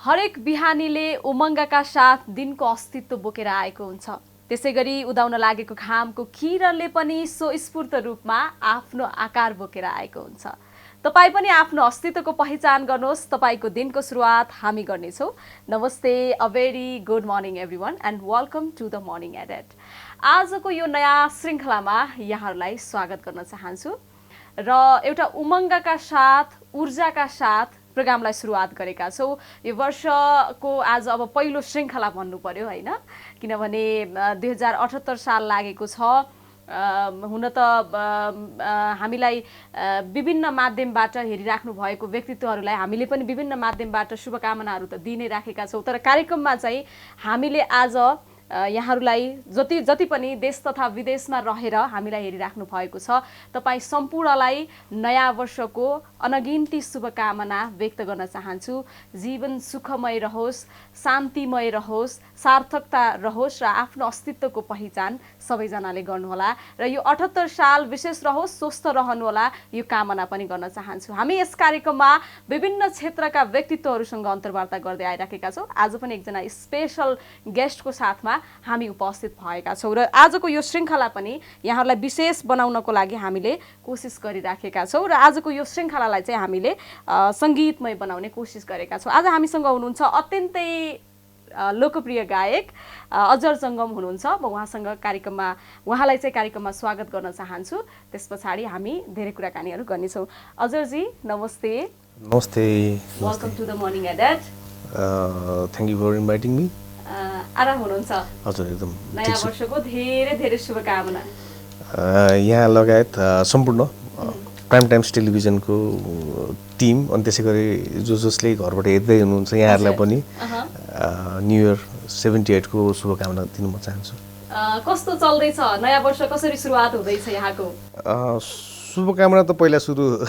हरेक बिहानीले उमङ्गका साथ दिनको अस्तित्व बोकेर आएको हुन्छ। त्यसैगरी उदाउन लागेको घामको किरणले पनि स्वस्फूर्त रूपमा आफ्नो आकार बोकेर आएको हुन्छ। तपाईँ पनि आफ्नो अस्तित्वको पहिचान गर्नुहोस्। तपाईको दिनको सुरुवात हामी गर्नेछौँ। नमस्ते, a very good morning everyone and welcome to the morning edit. आजको यो नयाँ श्रृङ्खलामा यहाँहरूलाई स्वागत गर्न चाहन्छु र एउटा उमङ्गका साथ, ऊर्जाका साथ प्रोग्रामलाई सुरुवात गरेका छौँ। यो वर्षको आज अब पहिलो श्रृङ्खला भन्नु पर्यो होइन, किनभने 2078 साल लागेको छ। हुन त हामीलाई विभिन्न माध्यमबाट हेरिराख्नु भएको व्यक्तित्वहरूलाई हामीले पनि विभिन्न माध्यमबाट शुभकामनाहरू त दिइ नै राखेका छौँ। तर कार्यक्रममा चाहिँ हामीले आज यहाँहरूलाई जति पनि देश तथा विदेशमा रहेर हामीलाई हेरिराख्नु भएको छ, तपाईँ सम्पूर्णलाई नयाँ वर्षको अनगिन्ती शुभकामना व्यक्त गर्न चाहन्छु। जीवन सुखमय रहोस्, शान्तिमय रहोस्, सार्थकता रहोस् र आफ्नो अस्तित्वको पहिचान सबैजनाले गर्नुहोला र यो 78 साल विशेष रहोस्, स्वस्थ रहनुहोला, यो कामना पनि गर्न चाहन्छु। हामी यस कार्यक्रममा विभिन्न क्षेत्रका व्यक्तित्वहरूसँग अन्तर्वार्ता गर्दै आइराखेका छौँ। आज पनि एकजना स्पेशल गेस्टको साथमा हामी उपस्थित भएका छौँ र आजको यो श्रृङ्खला पनि यहाँहरूलाई विशेष बनाउनको लागि हामीले कोसिस गरिराखेका छौँ र आजको यो श्रृङ्खलालाई चाहिँ हामीले सङ्गीतमय बनाउने कोसिस गरेका छौँ। आज हामीसँग हुनुहुन्छ अत्यन्तै लोकप्रिय गायक अजर जङ्गम हुनुहुन्छ। म उहाँलाई चाहिँ कार्यक्रममा स्वागत गर्न चाहन्छु। त्यस पछाडि हामी धेरै कुराकानीहरू गर्नेछौँ। अजरजी नमस्ते। नमस्ते। Welcome to the morning edit. Thank you for inviting me. आराम हुनुहुन्छ? हजुर, एकदम नयाँ वर्षको धेरै धेरै शुभकामना। यहाँ लगायत सम्पूर्ण प्राइम टाइम्स टेलिभिजनको टिम अनि त्यसै गरी जसले घरबाट हेर्दै हुनुहुन्छ यहाँहरूलाई पनि न्यू इयर 78 को शुभकामना दिन म चाहन्छु। कस्तो चल्दैछ नयाँ वर्ष, कसरी सुरुवात हुँदैछ यहाँको? शुभकामना त पहिला सुरु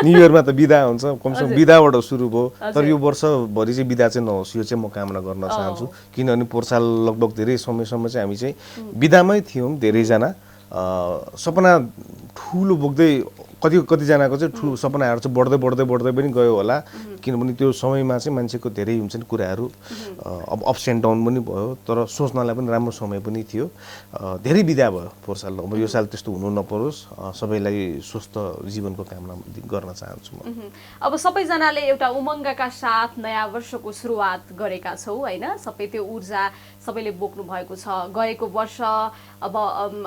न्यू इयरमा त बिदा हुन्छ, कमसेकम बिदाबाट सुरु भयो। तर यो वर्षभरि चाहिँ बिदा चाहिँ नहोस्, यो चाहिँ म कामना गर्न चाहन्छु। किनभने पोहोर साल लगभग धेरै समयसम्म चाहिँ हामी चाहिँ बिदामै थियौँ। धेरैजना सपना ठुलो बोक्दै कतिजनाको चाहिँ ठुलो सपनाहरू चाहिँ बढ्दै बढ्दै बढ्दै पनि गयो होला। किनभने त्यो समयमा चाहिँ मान्छेको धेरै हुन्छ नि कुराहरू, अब अप्स एन्ड डाउन पनि भयो। तर सोच्नलाई पनि राम्रो समय पनि थियो। धेरै बिदा भयो पोहोर साल। अब यो साल त्यस्तो हुनु नपरोस्, सबैलाई स्वस्थ जीवनको कामना गर्न चाहन्छु म। अब सबैजनाले एउटा उमङ्गका साथ नयाँ वर्षको सुरुवात गरेका छौँ होइन। सबै त्यो ऊर्जा सबैले बोक्नु भएको छ। गएको वर्ष अब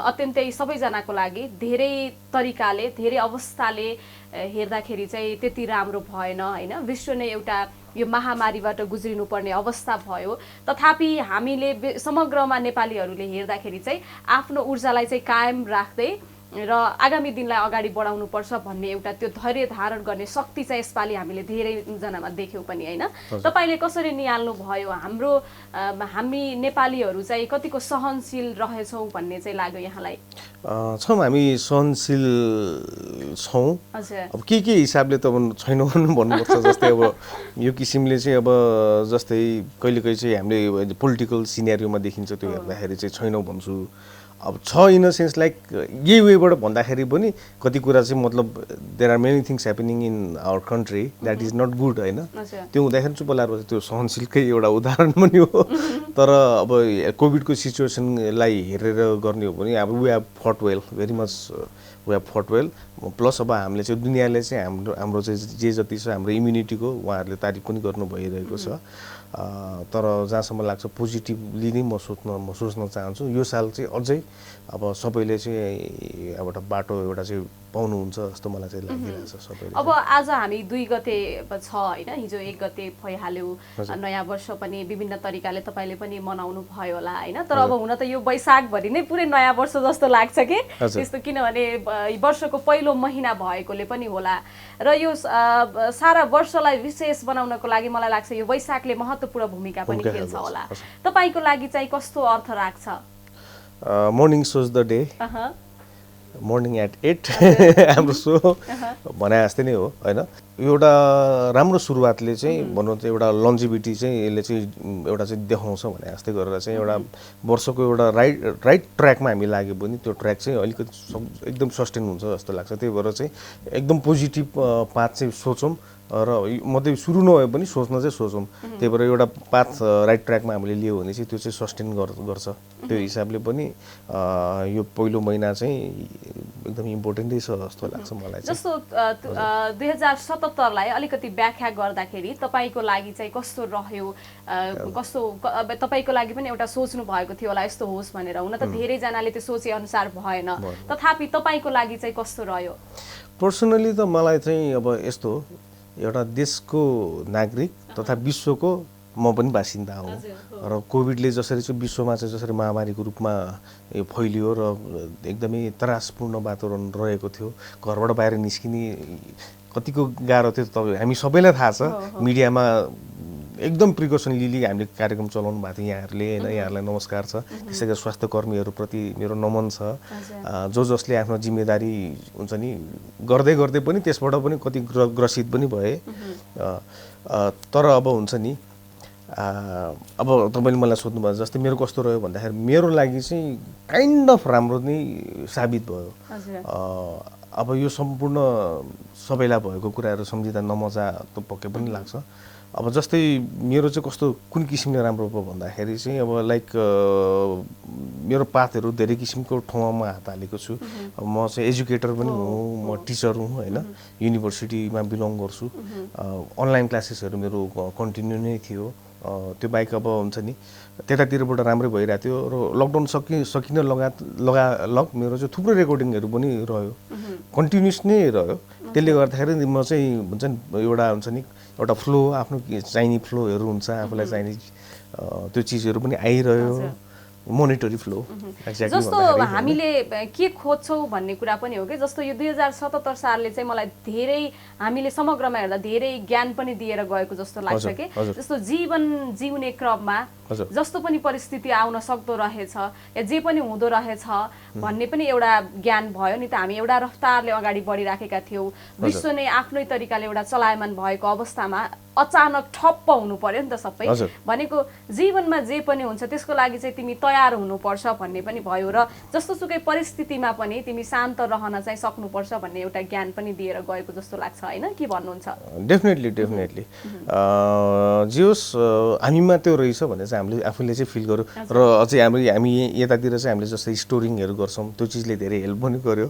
अत्यन्तै सबैजनाको लागि धेरै तरिकाले, धेरै अवस्थाले हेर्दाखेरि चाहिँ त्यति राम्रो भएन होइन। विश्व नै एउटा यो महामारीबाट गुज्रिनुपर्ने अवस्था भयो। तथापि हामीले समग्रमा नेपालीहरूले हेर्दाखेरि चाहिँ आफ्नो ऊर्जालाई चाहिँ कायम राख्दै र आगामी दिनलाई अगाडि बढाउनुपर्छ भन्ने एउटा त्यो धैर्य धारण गर्ने शक्ति चाहिँ यसपालि हामीले धेरैजनामा देख्यौँ पनि होइन। तपाईँले कसरी निहाल्नु भयो? हामी नेपालीहरू चाहिँ कतिको सहनशील रहेछौँ भन्ने चाहिँ लाग्यो यहाँलाई? छौँ, हामी सहनशील छौँ। अब के हिसाबले त छैनौँ भन्नुपर्छ। जस्तै अब यो किसिमले चाहिँ अब जस्तै कहिलेकाहीँ चाहिँ हामीले पोलिटिकल सिनेरियोमा देखिन्छ, त्यो हेर्दाखेरि चाहिँ छैनौँ भन्छु। अब छ इन अ सेन्स लाइक यही वेबाट भन्दाखेरि पनि कति कुरा चाहिँ मतलब there are many things happening in our country that is not good होइन। त्यो हुँदाखेरि चुप लाएर त्यो सहनशीलकै एउटा उदाहरण पनि हो। तर अब कोभिडको सिचुएसनलाई हेरेर गर्ने हो भने अब we have fought well, very much we have fought well. Plus अब हामीले चाहिँ दुनियाँले चाहिँ हाम्रो चाहिँ जे जति छ हाम्रो इम्युनिटीको उहाँहरूले तारिफ पनि गर्नु भइरहेको छ। तर जहाँसम्म लाग्छ पोजिटिभली नै म सोच्न चाहन्छु। यो साल चाहिँ अझै अब सबैले चाहिँ एउटा बाटो एउटा चाहिँ पाउनुहुन्छ जस्तो मलाई चाहिँ लागिरहेछ सबैले। अब आज हामी 2 गते छ होइन, हिजो 1 गते भइहाल्यो। नयाँ वर्ष पनि विभिन्न तरिकाले तपाईँले पनि मनाउनु भयो होला होइन। तर अब हुन त यो वैशाखभरि नै पुरै नयाँ वर्ष जस्तो लाग्छ कि त्यस्तो, किनभने वर्षको पहिलो महिना भएकोले पनि होला। र यो सारा वर्षलाई विशेष बनाउनको लागि मलाई लाग्छ यो वैशाखले महत्त्वपूर्ण भूमिका पनि खेल्छ होला। तपाईँको लागि चाहिँ कस्तो अर्थ राख्छ? Morning shows the day, morning at 8 हाम्रो सो भने जस्तै नै हो होइन। एउटा राम्रो सुरुवातले चाहिँ भनौँ त एउटा लन्जिभिटी चाहिँ यसले चाहिँ एउटा चाहिँ देखाउँछ भने जस्तै गरेर चाहिँ एउटा वर्षको एउटा राइट ट्र्याकमा हामी लाग्यो भने त्यो ट्र्याक चाहिँ अलिकति एकदम सस्टेन हुन्छ जस्तो लाग्छ। त्यही भएर चाहिँ एकदम पोजिटिभ पाथ चाहिँ सोचौँ। र मात्रै सुरु नभए पनि सोच्न चाहिँ सोचौँ। त्यही भएर एउटा पाथ राइट ट्र्याकमा हामीले लियो भने चाहिँ त्यो चाहिँ सस्टेन गर्छ। त्यो हिसाबले पनि यो पहिलो महिना चाहिँ एकदम इम्पोर्टेन्टै छ जस्तो लाग्छ मलाई चाहिँ। जस्तो 2077लाई अलिकति व्याख्या गर्दाखेरि तपाईँको लागि चाहिँ कस्तो रह्यो, कस्तो अब तपाईँको लागि पनि एउटा सोच्नु भएको थियो होला यस्तो होस् भनेर, हुन त धेरैजनाले त्यो सोचे अनुसार भएन, तथापि तपाईँको लागि चाहिँ कस्तो रह्यो? पर्सनली त मलाई चाहिँ अब यस्तो एउटा देशको नागरिक तथा विश्वको म पनि बासिन्दा हुँ र कोभिडले जसरी चाहिँ विश्वमा चाहिँ जसरी महामारीको रूपमा यो फैलियो र एकदमै त्रासपूर्ण वातावरण रहेको थियो, घरबाट बाहिर निस्किने कतिको गाह्रो थियो तपाईँ हामी सबैलाई थाहा छ। मिडियामा एकदम प्रिकसन लिली हामीले कार्यक्रम चलाउनु भएको थियो यहाँहरूले होइन, यहाँहरूलाई नमस्कार छ। त्यसै गरी स्वास्थ्य कर्मीहरूप्रति मेरो नमन छ, जसले आफ्नो जिम्मेदारी हुन्छ नि गर्दै गर्दै पनि त्यसबाट पनि कति ग्रसित पनि भए। तर अब हुन्छ नि अब तपाईँले मलाई सोध्नुभयो जस्तै मेरो कस्तो रह्यो भन्दाखेरि मेरो लागि चाहिँ काइन्ड अफ राम्रो नै साबित भयो। अब यो सम्पूर्ण सबैलाई भएको कुराहरू सम्झिँदा नमजा त पक्कै पनि लाग्छ। अब जस्तै मेरो चाहिँ कस्तो कुन किसिमले राम्रो भयो भन्दाखेरि चाहिँ अब लाइक मेरो पाथहरू धेरै किसिमको ठाउँमा म हात हालेको छु। अब म चाहिँ एजुकेटर पनि हुँ, म टिचर हुँ होइन, युनिभर्सिटीमा बिलोङ गर्छु। अनलाइन क्लासेसहरू मेरो कन्टिन्यू नै थियो। त्यो बाहेक अब हुन्छ नि त्यतातिरबाट राम्रै भइरहेको थियो र लकडाउन सकिन लग मेरो चाहिँ थुप्रो रेकर्डिङहरू पनि रह्यो, कन्टिन्युस नै रह्यो। त्यसले गर्दाखेरि म चाहिँ हुन्छ नि एउटा हुन्छ नि एउटा फ्लो आफ्नो चाहिने फ्लोहरू हुन्छ, आफूलाई चाहिने त्यो चिजहरू पनि आइरह्यो, मोनिटरी फ्लो। जस्तो हामीले के खोज्छौँ भन्ने कुरा पनि हो कि जस्तो यो 2077 सालले चाहिँ मलाई धेरै हामीले समग्रमा हेर्दा धेरै ज्ञान पनि दिएर गएको जस्तो लाग्छ कि जस्तो जीवन जिउने क्रममा जस्तो पनि परिस्थिति आउन सक्दो रहेछ या जे पनि हुँदो रहेछ भन्ने पनि एउटा ज्ञान भयो नि त। हामी एउटा रफ्तारले अगाडि बढिराखेका थियौँ, विश्व नै आफ्नै तरिकाले एउटा चलायमान भएको अवस्थामा अचानक ठप्प हुनु पर्यो नि त सबै। भनेको जीवनमा जे पनि हुन्छ त्यसको लागि चाहिँ तिमी तयार हुनुपर्छ भन्ने पनि भयो र जस्तोसुकै परिस्थितिमा पनि तिमी शान्त रहन चाहिँ सक्नुपर्छ भन्ने एउटा ज्ञान पनि दिएर गएको जस्तो लाग्छ होइन, के भन्नुहुन्छ? डेफिनेटली जे होस् हामीमा त्यो रहेछ भने चाहिँ हामीले आफूले चाहिँ फिल गर्यो र अझै हामी यतातिर चाहिँ हामीले जस्तै स्टोरिङहरू गर्छौँ, त्यो चिजले धेरै हेल्प पनि गर्यो।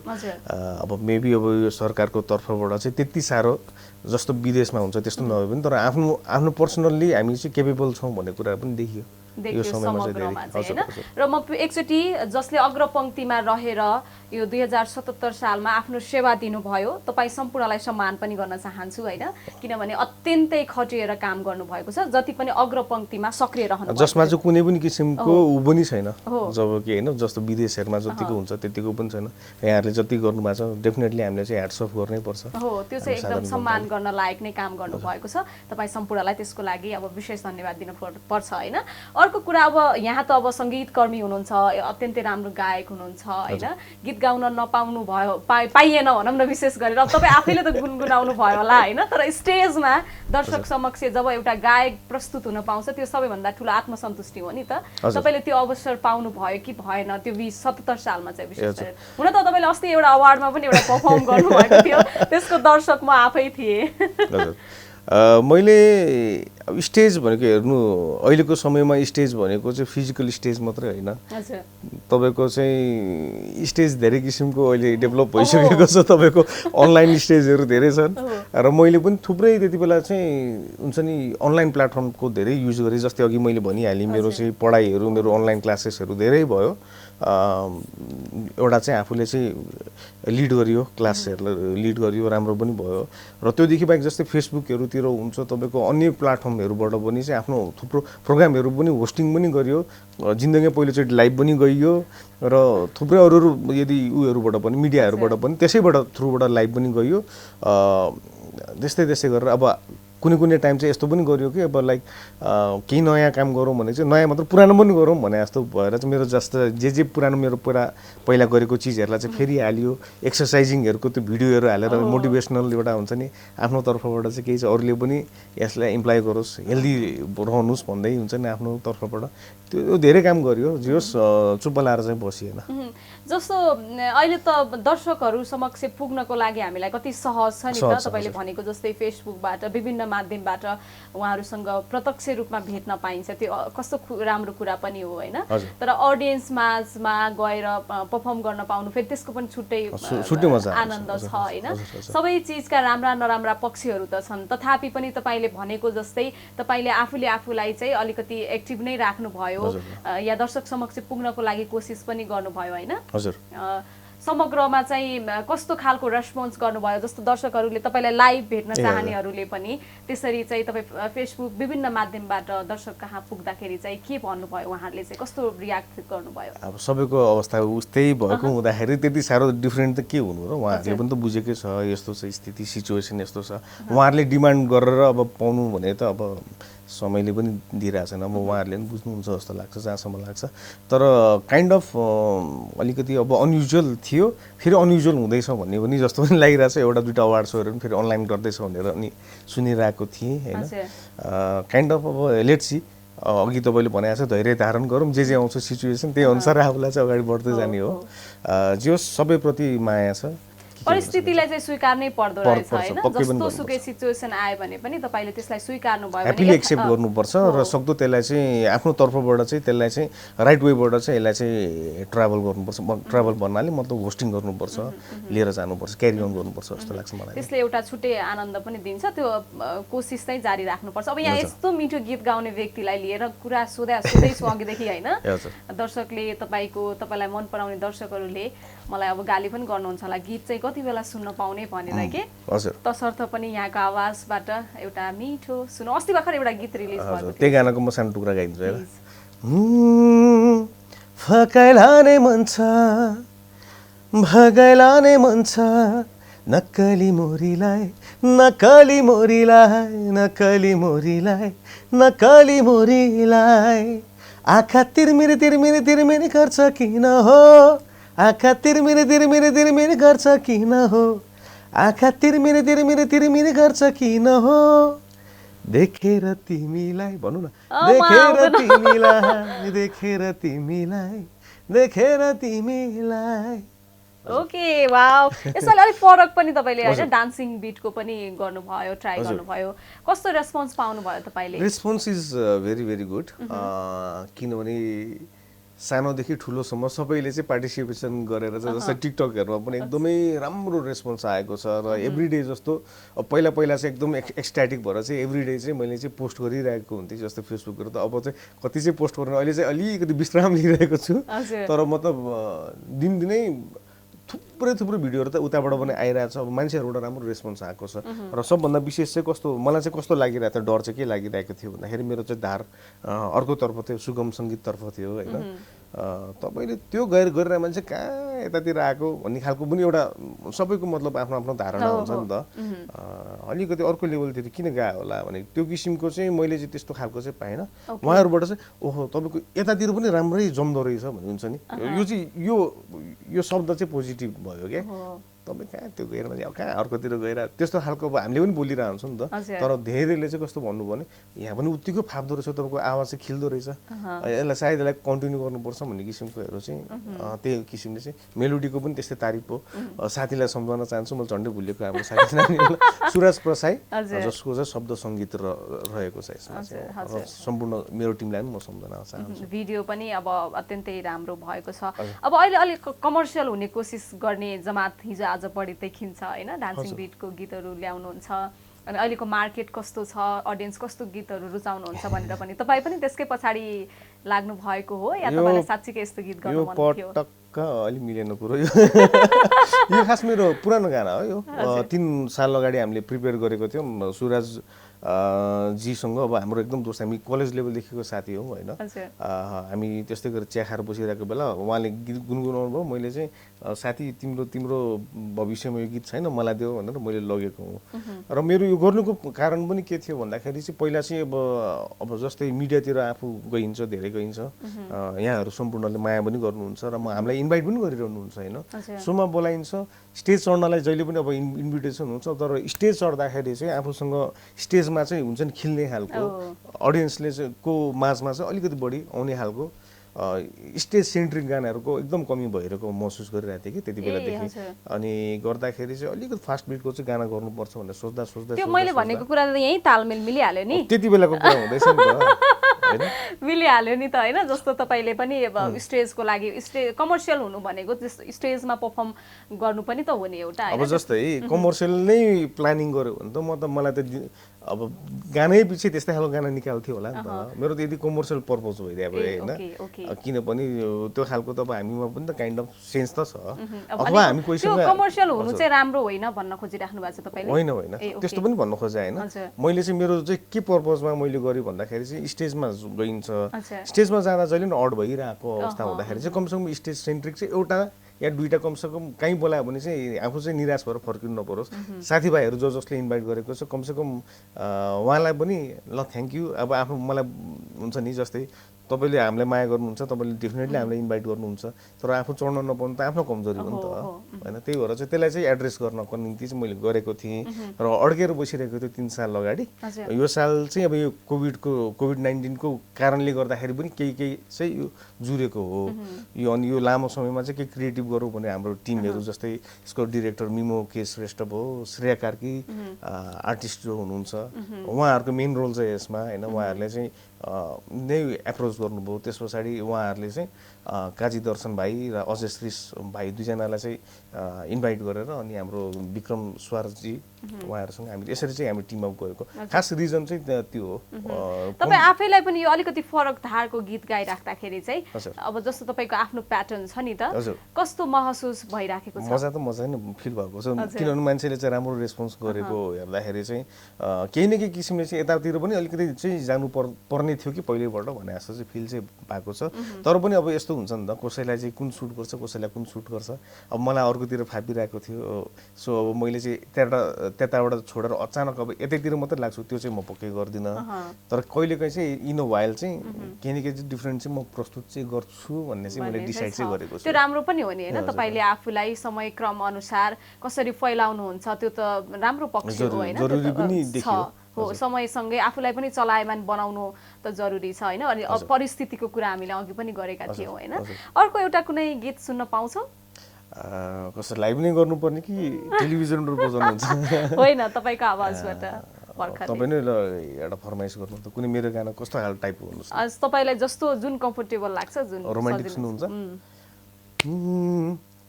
अब मेबी अब यो सरकारको तर्फबाट चाहिँ त्यति साह्रो जस्तो विदेशमा हुन्छ त्यस्तो नभए पनि तर आफ्नो पर्सनल्ली हामी चाहिँ केपेबल छौँ भन्ने कुरा पनि देखियो यो समग्रमा चाहिँ हैन। र म एकचोटि जसले अग्रपंक्तिमा रहेर यो 2077 सालमा आफ्नो सेवा दिनुभयो तपाईँ सम्पूर्णलाई सम्मान पनि गर्न चाहन्छु हैन, किनभने अत्यन्तै खटिएर काम गर्नुभएको छ, जति पनि अग्रपंक्तिमा सक्रिय रहनु जसमा चाहिँ कुनै पनि किसिमको उ पनि छैन, जब कि हैन जस्तो विदेशहरुमा जतिको हुन्छ त्यतिको पनि छैन। यहाँहरुले जति गर्नुभएको छ डेफिनेटली हामीले चाहिँ ह्याट्स अफ गर्नै पर्छ। हो, त्यो चाहिँ एकदम सम्मान गर्न लायक नै काम गर्नुभएको छ। तपाई सम्पूर्णलाई त्यसको लागि अब विशेष धन्यवाद दिन पर्छ हैन। अर्को कुरा अब यहाँ त अब संगीतकर्मी हुनुहुन्छ, अत्यन्तै राम्रो गायक हुनुहुन्छ हैन, गीत गाउन नपाउनु भयो पाइएन भनौं न विशेष गरेर। अब तपाई आफैले त गुनगुनाउनु भयो होला हैन, तर स्टेजमा दर्शक समक्ष जब एउटा गायक प्रस्तुत हुन पाउँछ त्यो सबैभन्दा ठूलो आत्मसन्तुष्टि हो नि त। तपाईले त्यो अवसर पाउनु भयो कि भएन त्यो 2077 सालमा चाहिँ विशेष गरेर? हुन त तपाईले अस्ति एउटा अवार्डमा पनि एउटा परफर्म गर्नु भएको थियो, त्यसको दर्शक म आफै थिएँ। मैले स्टेज भनेको हेर्नु अहिलेको समयमा स्टेज भनेको चाहिँ फिजिकल स्टेज मात्रै होइन, तपाईको चाहिँ स्टेज धेरै किसिमको अहिले डेभलप भइसकेको छ। तपाईको अनलाइन स्टेजहरू धेरै छन् र मैले पनि थुप्रै त्यति बेला चाहिँ हुन्छ नि अनलाइन प्लेटफर्मको धेरै युज गरेँ। जस्तै अघि मैले भनिहालेँ मेरो चाहिँ पढाइहरू मेरो अनलाइन क्लासेसहरू धेरै भयो। एउटा चाहिँ आफूले चाहिँ लिड गरियो, क्लासहरूलाई लिड गरियो, राम्रो पनि भयो। र त्योदेखि बाहेक जस्तै फेसबुकहरूतिर हुन्छ तपाईको अन्य प्लेटफर्महरूबाट पनि चाहिँ आफ्नो थुप्रो प्रोग्रामहरू पनि होस्टिङ पनि गरियो, जिन्दगी पहिलोचोटि लाइभ पनि गइयो र थुप्रै अरू यदि उयोहरूबाट पनि मिडियाहरूबाट पनि त्यसैबाट थ्रुबाट लाइभ पनि गइयो। त्यस्तै गरेर अब कुनै कुनै टाइम चाहिँ यस्तो पनि गरियो कि अब लाइक केही नयाँ काम गरौँ भने चाहिँ नयाँ मात्र पुरानो पनि गरौँ भने जस्तो भएर चाहिँ मेरो जस्तो जे पुरानो मेरो पहिला गरेको चिजहरूलाई चाहिँ फेरि हालियो एक्सर्साइजिङहरूको त्यो भिडियोहरू हालेर मोटिभेसनल एउटा हुन्छ नि आफ्नो तर्फबाट चाहिँ केही चाहिँ अरूले पनि यसलाई इम्प्लाइ गरोस् हेल्दी रहनुहोस् भन्दै हुन्छ नि आफ्नो तर्फबाट त्यो धेरै काम गरियो जे होस् चुप्प लाएर चाहिँ बसिएन। जस्तो अहिले त दर्शकहरू समक्ष पुग्नको लागि हामीलाई कति सहज छ नि त तपाईँले भनेको जस्तै फेसबुकबाट विभिन्न माध्यमबाट उहाँहरूसँग प्रत्यक्ष रूपमा भेट्न पाइन्छ त्यो कस्तो राम्रो कुरा पनि हो होइन तर अडियन्स माझमा गएर पर्फर्म गर्न पाउनु फेरि त्यसको पनि छुट्टै आनन्द छ होइन सबै चिजका राम्रा नराम्रा पक्षहरू त छन् तथापि पनि तपाईँले भनेको जस्तै तपाईँले आफूले आफूलाई चाहिँ अलिकति एक्टिभ नै राख्नुभयो या दर्शक समक्ष पुग्नको लागि कोसिस पनि गर्नुभयो होइन समग्रमा चाहिँ कस्तो खालको रेस्पोन्स गर्नुभयो जस्तो दर्शकहरूले तपाईँलाई लाइभ भेट्न चाहनेहरूले पनि त्यसरी चाहिँ तपाईँ फेसबुक विभिन्न माध्यमबाट दर्शक कहाँ पुग्दाखेरि चाहिँ के भन्नुभयो उहाँहरूले चाहिँ कस्तो रियाक्ट गर्नुभयो? अब सबैको अवस्था उस्तै भएको हुँदाखेरि त्यति साह्रो डिफ्रेन्ट त के हुनु र उहाँहरूले पनि त बुझेकै छ यस्तो छ स्थिति सिचुएसन यस्तो छ उहाँहरूले डिमान्ड गरेर अब पाउनु भने त अब समयले पनि दिइरहेको छैन अब उहाँहरूले पनि बुझ्नुहुन्छ जस्तो लाग्छ जहाँसम्म लाग्छ तर काइन्ड अफ अलिकति अब अनयुजुअल थियो फेरि अनयुजुअल हुँदैछ भन्ने पनि जस्तो पनि लागिरहेछ एउटा दुईवटा अवार्ड सोहरू पनि फेरि अनलाइन गर्दैछ भनेर अनि सुनिरहेको थिएँ होइन काइन्ड अफ अब लेट्स सी अघि तपाईँले भनेको छ धैर्य धारण गरौँ जे आउँछ सिचुएसन त्यही अनुसार आफूलाई चाहिँ अगाडि बढ्दै जाने हो जे होस् सबैप्रति माया छ परिस्थितिलाई चाहिँ स्वीकार्नै पर्दो रहेछ होइन जस्तो सुकै सिचुएसन आयो भने पनि तपाईँले त्यसलाई स्वीकार्नु भयो ह्याप्पीली एक्सेप्ट गर्नुपर्छ र सक्दो त्यसलाई चाहिँ आफ्नो तर्फबाट चाहिँ त्यसलाई चाहिँ राइट वेबाट चाहिँ यसलाई चाहिँ ट्राभल गर्नुपर्छ ट्राभल भन्नाले मतलब होस्टिङ गर्नुपर्छ लिएर जानुपर्छ क्यारी अन गर्नुपर्छ जस्तो लाग्छ मलाई त्यसले एउटा छुट्टै आनन्द पनि दिन्छ त्यो कोसिस चाहिँ जारी राख्नुपर्छ अब यहाँ यस्तो मिठो गीत गाउने व्यक्तिलाई लिएर कुरा सोध्दैछु अघिदेखि होइन दर्शकले तपाईँलाई मन पराउने दर्शकहरूले मलाई अब गाली पनि गर्नुहुन्छ होला गीत चाहिँ कति बेला सुन्न पाउने भनेर के तसर्थ पनि यहाँको आवाजबाट एउटा मिठो सुनौ अस्ति भर्खर एउटा गीत रिलिज भएको थियो त्यही गानाको म सानो टुक्रा गाइदिन्छु है फकाइलाने मन छ भगाइलाने मन छ नक्कली मोरीलाई नक्कली मोरीलाई नक्कली मोरीलाई नक्कली मोरीलाई आँखा तिरमिर तिरमिर तिरमिर गर्छ किन हो आँखा तिरमिर तिरमिर तिरमिर गर्छ किन हो आँखा तिरमिर तिरमिर तिरमिर गर्छ किन हो देखेर तिमीलाई भन्नु न देखेर तिमीलाई देखेर तिमीलाई देखेर तिमीलाई ओके वाउ यसैले अलिक फरक पनि तपाईँले होइन डान्सिङ बिटको पनि गर्नुभयो ट्राई गर्नुभयो कस्तो रेस्पोन्स पाउनुभयो तपाईँले? Response is very very good किनभने सानोदेखि ठुलोसम्म सबैले चाहिँ पार्टिसिपेसन गरेर चाहिँ जस्तै टिकटकहरूमा पनि एकदमै राम्रो रेस्पोन्स आएको छ र एभ्रिडे जस्तो पहिला चाहिँ एकदम एक्सट्याटिक भएर चाहिँ एभ्रिडे चाहिँ मैले चाहिँ पोस्ट गरिरहेको हुन्थेँ जस्तो फेसबुकहरू त अब चाहिँ कति चाहिँ पोस्ट गरेर अहिले चाहिँ अलिकति विश्राम लिइरहेको छु तर मतलब दिनदिनै थुप्रै भिडियोहरू त उताबाट पनि आइरहेको छ अब मान्छेहरूबाट राम्रो रेस्पोन्स आएको छ र सबभन्दा विशेष चाहिँ कस्तो मलाई चाहिँ कस्तो लागिरहेको थियो डर चाहिँ के लागिरहेको थियो भन्दाखेरि मेरो चाहिँ धार अर्कोतर्फ थियो सुगम सङ्गीततर्फ थियो होइन तपाईँले त्यो गरेर मान्छे कहाँ यतातिर आएको भन्ने खालको पनि एउटा सबैको मतलब आफ्नो आफ्नो धारणा हुन्छ नि त अलिकति अर्को लेभलतिर किन गयो होला भने त्यो किसिमको चाहिँ मैले चाहिँ त्यस्तो खालको चाहिँ पाइनँ उहाँहरूबाट चाहिँ ओहो तपाईँको यतातिर पनि राम्रै जम्दो रहेछ भन्ने हुन्छ नि यो चाहिँ यो शब्द चाहिँ पोजिटिभ भयो क्या तपाईँ कहाँ त्यो गएर मान्छे अब कहाँ अर्कोतिर गएर त्यस्तो खालको अब हामीले पनि बोलिरहन्छ नि त तर धेरैले चाहिँ कस्तो भन्नु भने यहाँ पनि उत्तिकै फाप्दो रहेछ तपाईँको आवाज चाहिँ खिल्दो रहेछ यसलाई सायद यसलाई कन्टिन्यू गर्नुपर्छ भन्ने किसिमकोहरू चाहिँ त्यही किसिमले चाहिँ मेलोडीको पनि त्यस्तै तारिफ हो साथीलाई सम्झाउन चाहन्छु मैले झन्डै भुलेको हाम्रो साथी सुरज प्रसाई जसको चाहिँ शब्द सङ्गीत रहेको छ यसमा चाहिँ सम्पूर्ण मेरो टिमलाई पनि म सम्झाउन चाहन्छु भिडियो पनि अब अत्यन्तै राम्रो भएको छ अब अहिले अलिक कमर्सियल हुने कोसिस गर्ने जमात हिजो आज बढी देखिन्छ होइन डान्सिङ बिटको गीतहरू ल्याउनुहुन्छ अनि अहिलेको मार्केट कस्तो छ अडियन्स कस्तो गीतहरू रुचाउनुहुन्छ भनेर पनि तपाईँ पनि त्यसकै पछाडि लाग्नु भएको हो या तपाईँलाई साँच्चीकै यस्तो गीत गाउन मन थियो? पटक्क अलिक मिलेन कुरो यो खास मेरो पुरानो गाना हो यो 3 साल अगाडि हामीले प्रिपेयर गरेको थियौँ सुरज जीसँग अब हाम्रो एकदम दोस्त, हामी कलेज लेभलदेखिको साथी हौँ होइन। हामी त्यस्तै गरेर चिया खाएर बसिरहेको बेला उहाँले गीत गुनगुनाउनु भयो, मैले चाहिँ साथी तिम्रो भविष्यमा यो गीत छैन मलाई देऊ भनेर मैले लगेको हुँ। र मेरो यो गर्नुको कारण पनि के थियो भन्दाखेरि चाहिँ पहिला चाहिँ अब जस्तै मिडियातिर आफू गइन्छ, धेरै गइन्छ, यहाँहरू सम्पूर्णले माया पनि गर्नुहुन्छ र हामीलाई इन्भाइट पनि गरिरहनुहुन्छ होइन। सोमा बोलाइन्छ, स्टेज चढ्नलाई जहिले पनि अब इन्भिटेसन हुन्छ, तर स्टेज चढ्दाखेरि चाहिँ आफूसँग स्टेजमा चाहिँ हुन्छ नि खिल्ने खालको अडियन्सले चाहिँ को माझमा चाहिँ अलिकति बढी आउने खालको स्टेज सेन्ट्रिक गानाहरूको एकदम कमी भइरहेको महसुस गरिरहेको थिएँ कि त्यति बेलादेखि। अनि गर्दाखेरि चाहिँ अलिकति फास्ट बिटको चाहिँ गाना गर्नुपर्छ भनेर सोच्दा सोच्दा त्यो मैले भनेको कुरा त यहीँ तालमेल मिलिहाल्यो नि, त्यति बेलाको कुरा हुँदैछ नि त, मिलिहाल्यो नि त होइन। जस्तो तपाईँले पनि अब स्टेजको लागि कमर्सियल हुनु भनेको स्टेजमा पर्फर्म गर्नु पनि त हो नि एउटा। अब जस्तै कमर्सियल नै प्लानिङ गर्यो भने त मलाई त अब गानै पछि त्यस्तै खालको गाना निकाल्थ्यो होला नि त। मेरो त यदि कमर्सियल पर्पज भइदिएको होइन, किनभने त्यो खालको त अब हामीमा पनि त काइन्ड अफ सेन्स त छ। अथवा हामी कोहीसँग कमर्सियल हुनु चाहिँ राम्रो होइन भन्न खोजिराख्नु भएको छ तपाईँले? होइन होइन, त्यस्तो पनि भन्न खोजे होइन। मैले चाहिँ मेरो चाहिँ के पर्पजमा मैले गरेँ भन्दाखेरि चाहिँ स्टेजमा गइन्छ, स्टेजमा जाँदा जहिले पनि अड भइरहेको अवस्था हुँदाखेरि चाहिँ कमसेकम स्टेज सेन्ट्रिक चाहिँ एउटा या दुईवटा कमसेकम कहीँ बोलायो भने चाहिँ आफू चाहिँ निराश भएर फर्किनु नपरोस्। साथीभाइहरू जसले इन्भाइट गरेको छ कमसेकम उहाँलाई पनि ल थ्याङ्क यू। अब आफू मलाई हुन्छ नि, जस्तै तपाईँले हामीलाई माया गर्नुहुन्छ, तपाईँले डेफिनेटली हामीलाई इन्भाइट गर्नुहुन्छ, तर आफू चढ्न नपाउनु त आफ्नो कमजोरी हो नि त होइन। त्यही भएर चाहिँ त्यसलाई चाहिँ एड्रेस गर्नको निम्ति चाहिँ मैले गरेको थिएँ र अड्केर बसिरहेको थियो 3 साल अगाडि। यो साल चाहिँ अब यो कोभिड-19को कारणले गर्दाखेरि पनि केही चाहिँ यो जुरेको हो यो। अनि यो लामो समयमा चाहिँ के क्रिएटिभ गरौँ भने हाम्रो टिमहरू जस्तै यसको डिरेक्टर मिमो के श्रेष्ठ भयो, श्रेया कार्की आर्टिस्ट जो हुनुहुन्छ उहाँहरूको मेन रोल चाहिँ यसमा होइन। उहाँहरूले चाहिँ नै एप्रोच गर्नुभयो। त्यस पछाडि उहाँहरूले चाहिँ काजी दर्शन भाइ र अजय श्रीष भाइ दुईजनालाई चाहिँ इन्भाइट गरेर अनि हाम्रो विक्रम स्वारजी उहाँहरूसँग हामी यसरी चाहिँ हामी टिम अप गएको खास रिजन चाहिँ त्यो हो। तपाईँ आफैलाई पनि यो अलिकति फरक धारको गीत गाइराख्दाखेरि चाहिँ अब जस्तो तपाईँको आफ्नो प्याटर्न छ नि त, कस्तो महसुस भइराखेको छ? मजा त मजा नै फिल भएको छ, किनभने मान्छेले चाहिँ राम्रो रेस्पोन्स गरेको हेर्दाखेरि चाहिँ केही न केही किसिमले चाहिँ यतातिर पनि अलिकति चाहिँ जानु पर्ने थियो कि पहिल्यैबाट भने जस्तो चाहिँ फिल चाहिँ भएको छ। तर पनि अब यस्तो हुन्छ नि त, कसैलाई चाहिँ कुन सुट गर्छ, कसैलाई कुन सुट गर्छ। अब मलाई अर्कोतिर फापिरहेको थियो, सो अब मैले चाहिँ त्यताबाट छोडेर अचानक अब यतैतिर मात्रै लाग्छु, त्यो चाहिँ म पक्कै गर्दिनँ। तर कहिलेकाहीँ चाहिँ इन अ वाइल चाहिँ केही न केही चाहिँ डिफ्रेन्ट चाहिँ म प्रस्तुत चाहिँ गर्छु भन्ने चाहिँ मैले डिसाइड चाहिँ गरेको छु। त्यो राम्रो पनि हो नि होइन, तपाईँले आफूलाई समय क्रम अनुसार कसरी फैलाउनुहुन्छ त्यो त राम्रो पक्ष हो होइन। जरुरी पनि देखियो हो, समयसँगै आफूलाई पनि चलायमान बनाउनु त जरुरी छ होइन। अनि परिस्थितिको कुरा हामीले अघि पनि गरेका थियौँ होइन। अर्को एउटा कुनै गीत सुन्न पाउँछौँ? कसरी लाइभ नै गर्नुपर्ने कि टेलिभिजनबाट बजाउनुहुन्छ? होइन, तपाईँको आवाजबाट तपाईँ नै एउटा फरमाइस गर्नु त, कुनै मेरो गाना कस्तो खालको टाइपको हुनुहोस्, तपाईँलाई जस्तो जुन कम्फर्टेबल लाग्छ, जुन रोमान्टिक सुन्नुहुन्छ।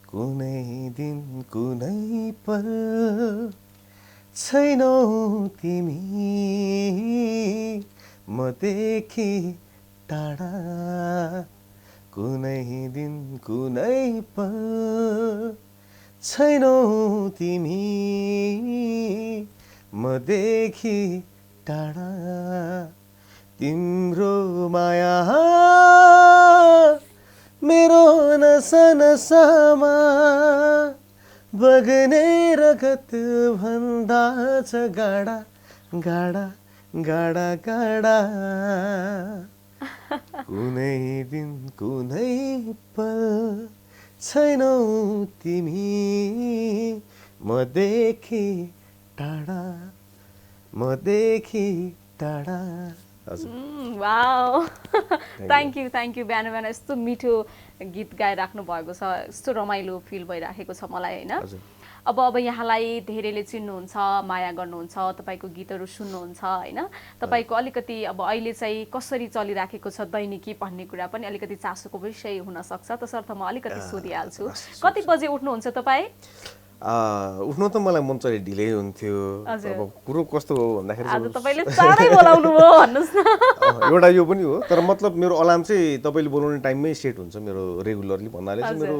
कुनै दिन कुनै पल छैनौ तिमी मदेखि टाढा, कुनै दिन कुनै पल छैनौ तिमी मदेखि टाढा, तिम्रो माया मेरो नसा नसामा बग्ने रगत भन्दा छ गाडा गाडा गाडा गाडा, कुनै दिन कुनै पल छैनौ तिमी मदेखि टाढा मदेखि टाढा। वाउ, थ्याङ्क यू बिहान बिहान यस्तो मिठो गीत गाइराख्नु भएको छ, यस्तो रमाइलो फिल भइराखेको छ मलाई होइन। अब यहाँलाई धेरैले चिन्नुहुन्छ, माया गर्नुहुन्छ, तपाईँको गीतहरू सुन्नुहुन्छ होइन। तपाईँको अलिकति अब अहिले चाहिँ कसरी चलिराखेको छ दैनिकी भन्ने कुरा पनि अलिकति चासोको विषय हुनसक्छ, त्यसर्थ म अलिकति सोधिहाल्छु। कति बजे उठ्नुहुन्छ तपाईँ? उठ्नु त मलाई मन चाहिँ ढिलै हुन्थ्यो। अब कुरो कस्तो हो भन्दाखेरि तपाईँले चाँडै बोलाउनु भयो भन्नुहोस् न। एउटा यो पनि हो, तर मतलब मेरो अलार्म चाहिँ तपाईँले बोलाउने टाइममै सेट हुन्छ मेरो रेगुलरली भन्नाले चाहिँ मेरो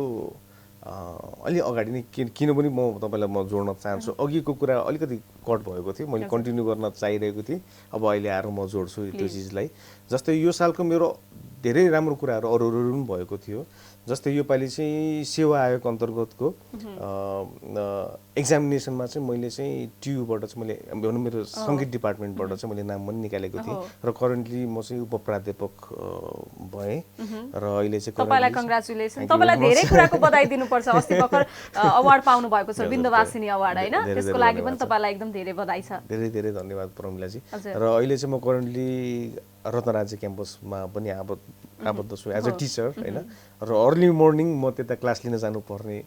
अलि अगाडि नै किन पनि म तपाईँलाई म जोड्न चाहन्छु अघिको कुरा अलिकति कट भएको थियो मैले कन्टिन्यू गर्न चाहिरहेको थिएँ अब अहिले आएर म जोड्छु त्यो चिजलाई जस्तै यो सालको मेरो धेरै राम्रो कुराहरू अरू पनि भएको थियो जस्तै योपालि चाहिँ सेवा आयोग अन्तर्गतको एक्जामिनेसनमा चाहिँ मैले चाहिँ ट्युबाट चाहिँ मैले भनौँ मेरो सङ्गीत डिपार्टमेन्टबाट चाहिँ मैले नाम पनि निकालेको थिएँ र करेन्टली म चाहिँ उपप्राध्यापक भएँ र अहिले चाहिँ तपाईलाई कङ्ग्रेचुलेसन तपाईलाई धेरै कुराको बधाई दिनुपर्छ अस्ति भर्खर अवार्ड पाउनु भएको छ विन्दवासिनी अवार्ड हैन त्यसको लागि पनि तपाईलाई एकदम धेरै बधाई छ धेरै धेरै धन्यवाद प्रमिलाजी र अहिले चाहिँ म करेन्टली रत्नराज्य क्याम्पसमा पनि आबद्ध छु एज अ टिचर हैन र अर्ली मर्निङ म त्यता क्लास लिन जानुपर्ने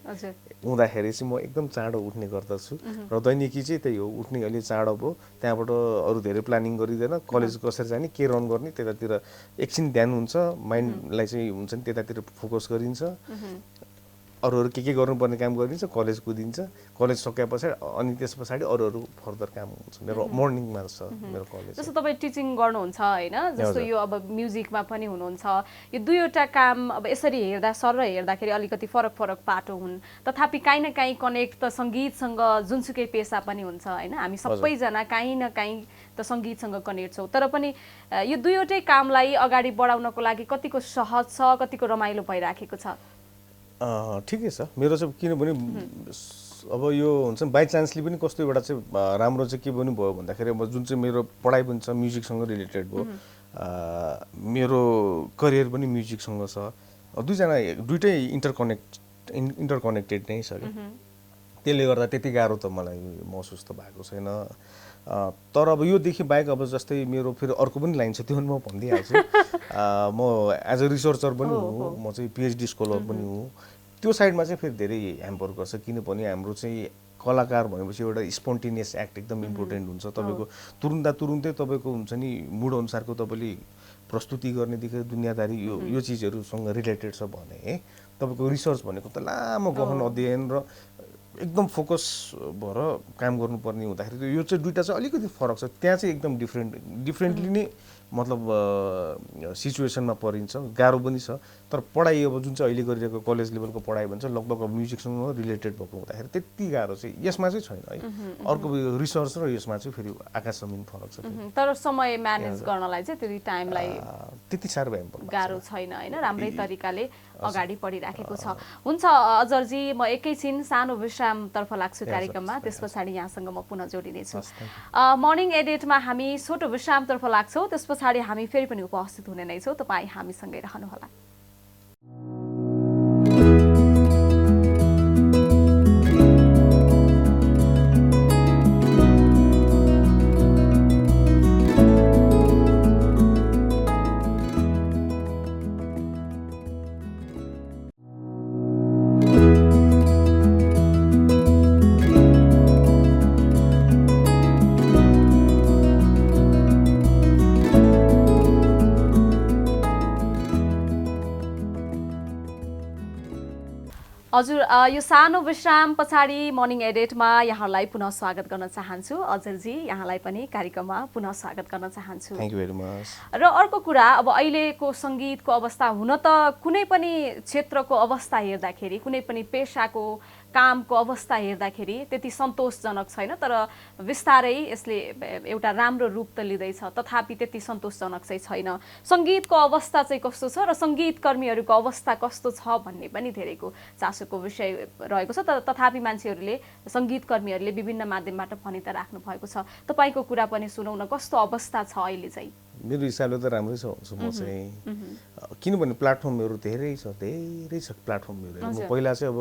हुँदाखेरि चाहिँ म एकदम चाँडो उठ्ने गर्दछु र दैनिकी चाहिँ त्यही हो उठ्ने अलि चाँडो भयो त्यहाँबाट अरू धेरै प्लानिङ गरिँदैन कलेज कसरी जाने के रन गर्ने त्यतातिर एकछिन ध्यान हुन्छ माइन्डलाई चाहिँ हुन्छ नि त्यतातिर फोकस गरिन्छ अरूहरू के गर्नुपर्ने काम गरिन्छ कलेज कुदिन्छ कलेज सके पछाडि अनि त्यस पछाडि अरूहरू फर्दर काम हुन्छ मेरो मर्निङमा छ मेरो कलेज जस्तो तपाईँ टिचिङ गर्नुहुन्छ होइन जस्तो यो अब म्युजिकमा पनि हुनुहुन्छ यो दुईवटा काम अब यसरी हेर्दा सर हेर्दाखेरि अलिकति फरक फरक पाटो हुन् तथापि काहीँ न काहीँ कनेक्ट त सङ्गीतसँग जुनसुकै पेसा पनि हुन्छ होइन हामी सबैजना काहीँ न काहीँ त सङ्गीतसँग कनेक्ट छौँ तर पनि यो दुईवटै कामलाई अगाडि बढाउनको लागि कतिको सहज छ कतिको रमाइलो भइराखेको छ ठिकै छ मेरो चाहिँ किनभने अब यो हुन्छ बाई चान्सली पनि कस्तो एउटा चाहिँ राम्रो चाहिँ के पनि भयो भन्दाखेरि अब जुन चाहिँ मेरो पढाइ पनि छ म्युजिकसँग रिलेटेड भयो मेरो करियर पनि म्युजिकसँग छ दुईजना दुइटै इन्टरकनेक्टेड नै छ कि त्यसले गर्दा त्यति गाह्रो त मलाई महसुस त भएको छैन तर अब योदेखि बाहेक अब जस्तै मेरो फेरि अर्को पनि लाइन छ त्यो पनि म भनिदिइहाल्छु म एज अ रिसर्चर पनि हुँ म चाहिँ पिएचडी स्कलर पनि हुँ त्यो साइडमा चाहिँ फेरि धेरै ह्याम्पर गर्छ किनभने हाम्रो चाहिँ कलाकार भनेपछि एउटा स्पोन्टेनियस एक्ट एकदम इम्पोर्टेन्ट हुन्छ तपाईँको तुरुन्तै तपाईँको हुन्छ नि मुड अनुसारको तपाईँले प्रस्तुति गर्नेदेखि दुनियाँदारी यो चिजहरूसँग रिलेटेड छ भने तपाईँको रिसर्च भनेको त लामो गहन अध्ययन र एकदम फोकस भएर काम गर्नुपर्ने हुँदाखेरि यो चाहिँ दुईटा चाहिँ अलिकति फरक छ त्यहाँ चाहिँ एकदम डिफ्रेन्टली नै मतलब सिचुएसनमा परिन्छ गाह्रो पनि छ तर पढाइ अब जुन चाहिँ अहिले गरिरहेको कलेज लेभलको पढाइ भन्छ लगभग अब म्युजिकसँग रिलेटेड भएको हुँदाखेरि त्यति गाह्रो चाहिँ यसमा चाहिँ छैन है अर्को रिसर्च र यसमा चाहिँ फेरि आकाश जमिन फरक छ तर समय म्यानेज गर्नलाई चाहिँ त्यति टाइमलाई त्यति साह्रो भए गाह्रो छैन हैन राम्रै तरिकाले अगाडि बढिराखेको छ हुन्छ अजरजी म एकैछिन सानो विश्रामतर्फ लाग्छु कार्यक्रममा त्यस पछाडि यहाँसँग म पुनः जोडिनेछु मर्निङ एडिटमा हामी छोटो विश्रामतर्फ लाग्छौँ त्यस पछाडि हामी फेरि पनि उपस्थित हुने नै छौँ तपाईँ हामीसँगै रहनुहोला हजुर यो सानो विश्राम पछाडि मर्निङ एडिटमा यहाँलाई पुनः स्वागत गर्न चाहन्छु अजरजी यहाँलाई पनि कार्यक्रममा पुनः स्वागत गर्न चाहन्छु थ्यांक यू भेरी मच र अर्को कुरा अब अहिलेको संगीतको अवस्था हुन त कुनै पनि क्षेत्रको अवस्था हेर्दाखेरि कुनै पनि पेशाको कामको अवस्था हेर्दाखेरि त्यति सन्तोषजनक छैन तर विस्तारै यसले एउटा राम्रो रूप त लिँदैछ तथापि त्यति सन्तोषजनक चाहिँ छैन संगीतको अवस्था चाहिँ कस्तो छ र संगीतकर्मीहरूको अवस्था कस्तो छ भन्ने पनि धेरैको चासोको विषय रहेको छ तथापि मान्छेहरूले संगीतकर्मीहरूले विभिन्न माध्यमबाट भनि त राख्नु भएको छ तपाईको कुरा पनि सुनौ न कस्तो अवस्था छ अहिले चाहिँ मेरो हिसाबले त राम्रै छ भन्छु म चाहिँ किनभने प्लेटफर्महरू धेरै छ प्लेटफर्महरू पहिला चाहिँ अब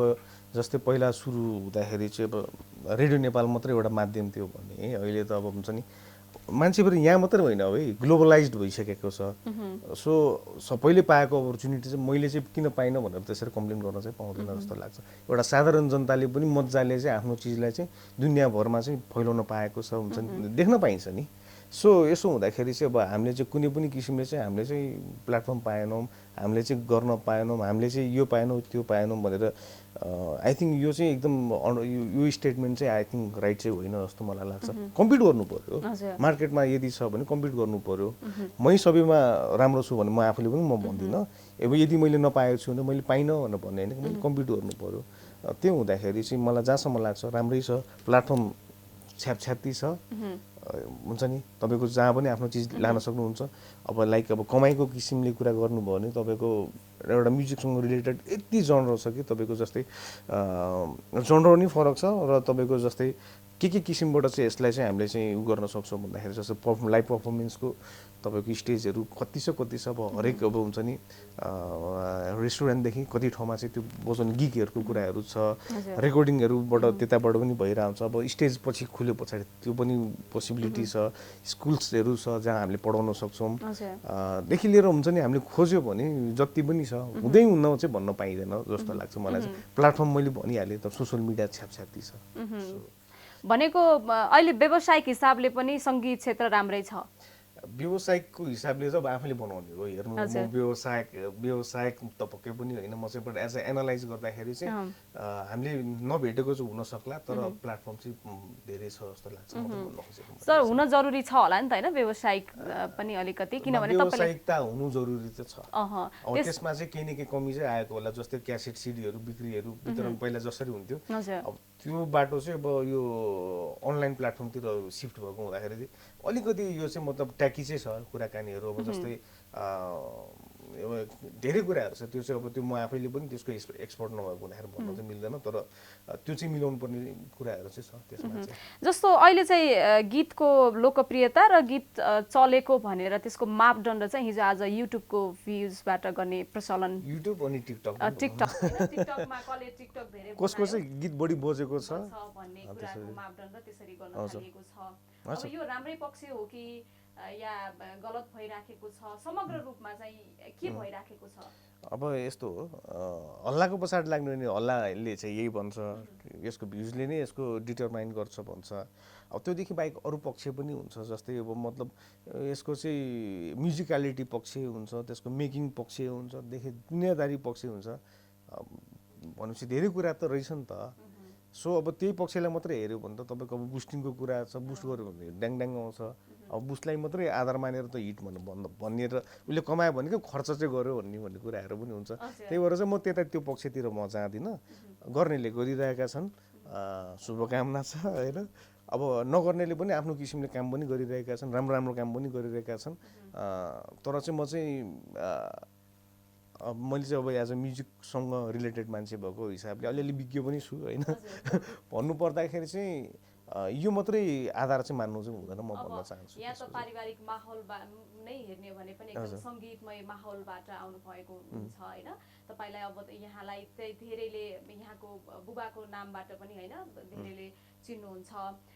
जस्तै पहिला सुरु हुँदाखेरि चाहिँ अब रेडियो नेपाल मात्रै एउटा माध्यम थियो भने अहिले त अब हुन्छ नि मान्छे फेरि यहाँ मात्रै होइन अब है ग्लोबलाइज्ड भइसकेको छ सो सबैले पाएको अपर्च्युनिटी चाहिँ मैले चाहिँ किन पाइनँ भनेर त्यसरी कम्प्लेन गर्न चाहिँ पाउँदैन जस्तो लाग्छ एउटा साधारण जनताले पनि मजाले चाहिँ आफ्नो चिजलाई चाहिँ दुनियाँभरमा चाहिँ फैलाउन पाएको छ हुन्छ नि देख्न पाइन्छ नि सो यसो हुँदाखेरि चाहिँ अब हामीले चाहिँ कुनै पनि किसिमले चाहिँ हामीले चाहिँ प्लेटफर्म पाएनौँ हामीले चाहिँ गर्न पाएनौँ हामीले चाहिँ यो पाएनौँ त्यो पाएनौँ भनेर आई थिङ्क यो चाहिँ एकदम यो स्टेटमेन्ट चाहिँ आई थिङ्क राइट चाहिँ होइन जस्तो मलाई लाग्छ कम्पिट गर्नु पर्यो मार्केटमा यदि छ भने कम्पिट गर्नु पर्यो मै सबैमा राम्रो छु भने म आफूले पनि म भन्दिनँ अब यदि मैले नपाएको छु भने मैले पाइनँ भनेर भन्ने होइन मैले कम्पिट गर्नु पर्यो त्यो हुँदाखेरि चाहिँ मलाई जहाँसम्म लाग्छ राम्रै छ प्लेटफर्म छ्यापछ्याप्ती छ हुन्छ नि तपाईँको जहाँ पनि आफ्नो चिज लान सक्नुहुन्छ अब लाइक अब कमाइको किसिमले कुरा गर्नुभयो भने तपाईँको एउटा म्युजिकसँग रिलेटेड यति जनर छ कि तपाईँको जस्तै जनर पनि फरक छ र तपाईँको जस्तै के किसिमबाट चाहिँ यसलाई चाहिँ हामीले चाहिँ उ गर्न सक्छौँ भन्दाखेरि जस्तो लाइभ पर्फर्मेन्सको तपाईँको स्टेजहरू कति छ अब हरेक अब हुन्छ नि रेस्टुरेन्टदेखि कति ठाउँमा चाहिँ त्यो बजाउने गिगहरूको कुराहरू छ रेकर्डिङहरूबाट त्यताबाट पनि भइरहन्छ अब स्टेज पछि खुल्यो पछाडि त्यो पनि पोसिबिलिटी छ स्कुल्सहरू छ जहाँ हामीले पढाउन सक्छौँ देखि लिएर हुन्छ नि हामीले खोज्यो भने जति पनि छ हुँदै हुन्न चाहिँ भन्न पाइँदैन जस्तो लाग्छ मलाई चाहिँ प्लेटफर्म मैले भनिहालेँ त सोसियल मिडिया छ्यापछ्याप्ती छ भनेको अहिले व्यावसायिक हिसाबले पनि सङ्गीत क्षेत्र राम्रै छ व्यावसायिकको हिसाबले चाहिँ अब आफैले बनाउने हो हेर्नु म व्यावसायिक त पक्कै पनि होइन म चाहिँ बट एज अ एनालाइज गर्दाखेरि चाहिँ हामीले नभेटेको चाहिँ हुन सक्ला तर प्लेटफर्म चाहिँ धेरै छ जस्तो लाग्छ सर हुन जरुरी छ होला नि त होइन व्यावसायिक पनि अलिकति किनभने व्यावसायिकता हुनु जरुरी त छ अब त्यसमा चाहिँ केही न केही कमी चाहिँ आएको होला जस्तै क्यासेट सिडीहरू बिक्रीहरू वितरण पहिला जसरी हुन्थ्यो अब त्यो बाटो चाहिँ अब यो अनलाइन प्लेटफर्मतिर सिफ्ट भएको हुँदाखेरि चाहिँ अलिकति यो चाहिँ मतलब ट्याकी चाहिँ छ कुराकानीहरू अब जस्तै धेरै कुराहरू छ त्यो चाहिँ अब त्यो म आफैले पनि त्यसको एक्सपर्ट नभएको हुँदाखेरि भन्न चाहिँ मिल्दैन तर त्यो चाहिँ मिलाउनु पर्ने कुराहरू चाहिँ छ त्यसमा चाहिँ जस्तो अहिले चाहिँ गीतको लोकप्रियता र गीत चलेको भनेर त्यसको मापदण्ड चाहिँ हिजो आज युट्युबको भ्युजबाट गर्ने प्रचलन युट्युब अनि टिकटकमा कसले टिकटक धेरै कसको चाहिँ गीत बढी बजेको छ भन्ने कुराको मापदण्ड त्यसरी गर्न थालिएको छ अब यो राम्रै पक्ष हो कि या गलत भइराखेको छ समग्र रूपमा चाहिँ के भइराखेको छ अब यस्तो हो हल्लाको पछाडि लाग्नु नि हल्लाले चाहिँ यही भन्छ यसको भ्युजले नै यसको डिटरमाइन गर्छ भन्छ अब त्योदेखि बाहेक अरू पक्ष पनि हुन्छ जस्तै अब मतलब यसको चाहिँ म्युजिकलिटी पक्ष हुन्छ त्यसको मेकिङ पक्ष हुन्छ दुनियादारी पक्ष हुन्छ भनेपछि धेरै कुरा त रहेछ नि त सो अब त्यही पक्षलाई मात्रै हेऱ्यो भने त तपाईँको अब बुस्टिङको कुरा छ बुस्ट गऱ्यो भने ड्याङ आउँछ अब बुस्टलाई मात्रै आधार मानेर त हिट भन्ने र उसले कमायो भने के खर्च चाहिँ गर्यो भन्ने कुराहरू पनि हुन्छ त्यही भएर चाहिँ म त्यो पक्षतिर म जाँदिनँ गर्नेले गरिरहेका छन् शुभकामना छ होइन अब नगर्नेले पनि आफ्नो किसिमले काम पनि गरिरहेका छन् राम्रो काम पनि गरिरहेका छन् तर चाहिँ म चाहिँ मैले चाहिँ अब एज अ म्युजिकसँग रिलेटेड मान्छे भएको हिसाबले अलिअलि विज्ञ पनि छु होइन भन्नुपर्दाखेरि चाहिँ यो मात्रै आधार चाहिँ मान्नु चाहिँ हुँदैन म भन्न चाहन्छु यहाँ त पारिवारिक माहौल नै हेर्ने भने पनि एकदम सङ्गीतमय माहौलबाट आउनु भएको हुन्छ होइन तपाईँलाई अब यहाँलाई चाहिँ धेरैले यहाँको बुबाको नामबाट पनि होइन धेरैले चिन्नुहुन्छ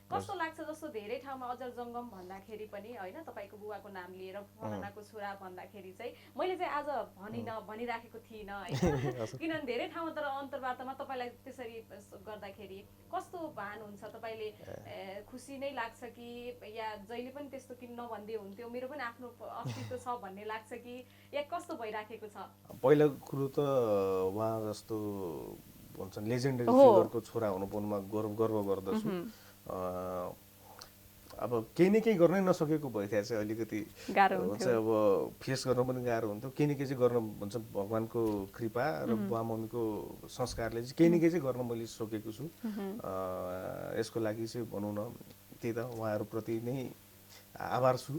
कस्तो लाग्छ जस्तो धेरै ठाउँमा अजर जङ्गम भन्दाखेरि पनि होइन तपाईँको बुबाको नाम लिएर फलानाको छोरा भन्दाखेरि चाहिँ मैले चाहिँ आज भनिराखेको थिइनँ होइन किनभने धेरै ठाउँमा तर अन्तर्वार्तामा तपाईँलाई त्यसरी गर्दाखेरि कस्तो भान हुन्छ तपाईँले खुसी नै लाग्छ कि या जहिले पनि त्यस्तो किन नभन्दै हुन्थ्यो मेरो पनि आफ्नो अस्तित्व छ भन्ने लाग्छ कि या कस्तो भइराखेको छ पहिलो कुरो त उहाँ जस्तो भन्छ लेजेन्डरी फिगरको छोरा हुनु पाउनुमा गर्व गर्दछु अब केही न केही गर्नै नसकेको भइथ्या चाहिँ अलिकति हुन्छ अब फेस गर्न पनि गाह्रो हुन्थ्यो केही न केही चाहिँ गर्न भन्छ भगवान्को कृपा र बुवा मम्मीको संस्कारले चाहिँ केही न केही चाहिँ गर्न मैले सकेको छु यसको लागि चाहिँ भनौँ न त्यही त उहाँहरूप्रति नै आभार छु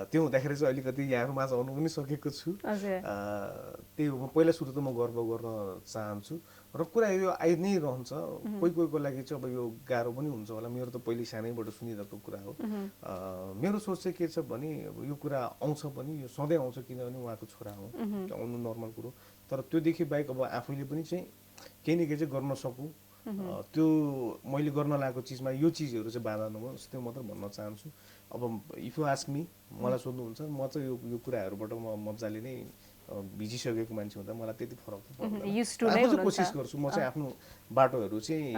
त्यो हुँदाखेरि चाहिँ अलिकति यहाँहरूमाझ आउनु पनि सकेको छु त्यही हो पहिला सुरु त म गर्व गर्न चाहन्छु र कुरा यो आइ नै रहन्छ कोहीको लागि चाहिँ अब यो गाह्रो पनि हुन्छ होला मेरो त पहिले सानैबाट सुनिरहेको कुरा हो मेरो सोच चाहिँ के छ भने अब यो कुरा आउँछ पनि यो सधैँ आउँछ किनभने उहाँको छोरा हो आउनु नर्मल कुरो तर त्योदेखि बाहेक अब आफैले पनि चाहिँ केही न केही चाहिँ गर्न सकौँ त्यो मैले गर्न लागेको चिजमा यो चिजहरू चाहिँ बाधा नहोस् त्यो मात्र भन्न चाहन्छु अब इफ यु आस्क मी मलाई सोध्नुहुन्छ म चाहिँ यो कुराहरूबाट म मजाले नै भिजिसकेको मान्छे हुँदा मलाई त्यति फरक पर्दैन कोसिस गर्छु म चाहिँ आफ्नो बाटोहरू चाहिँ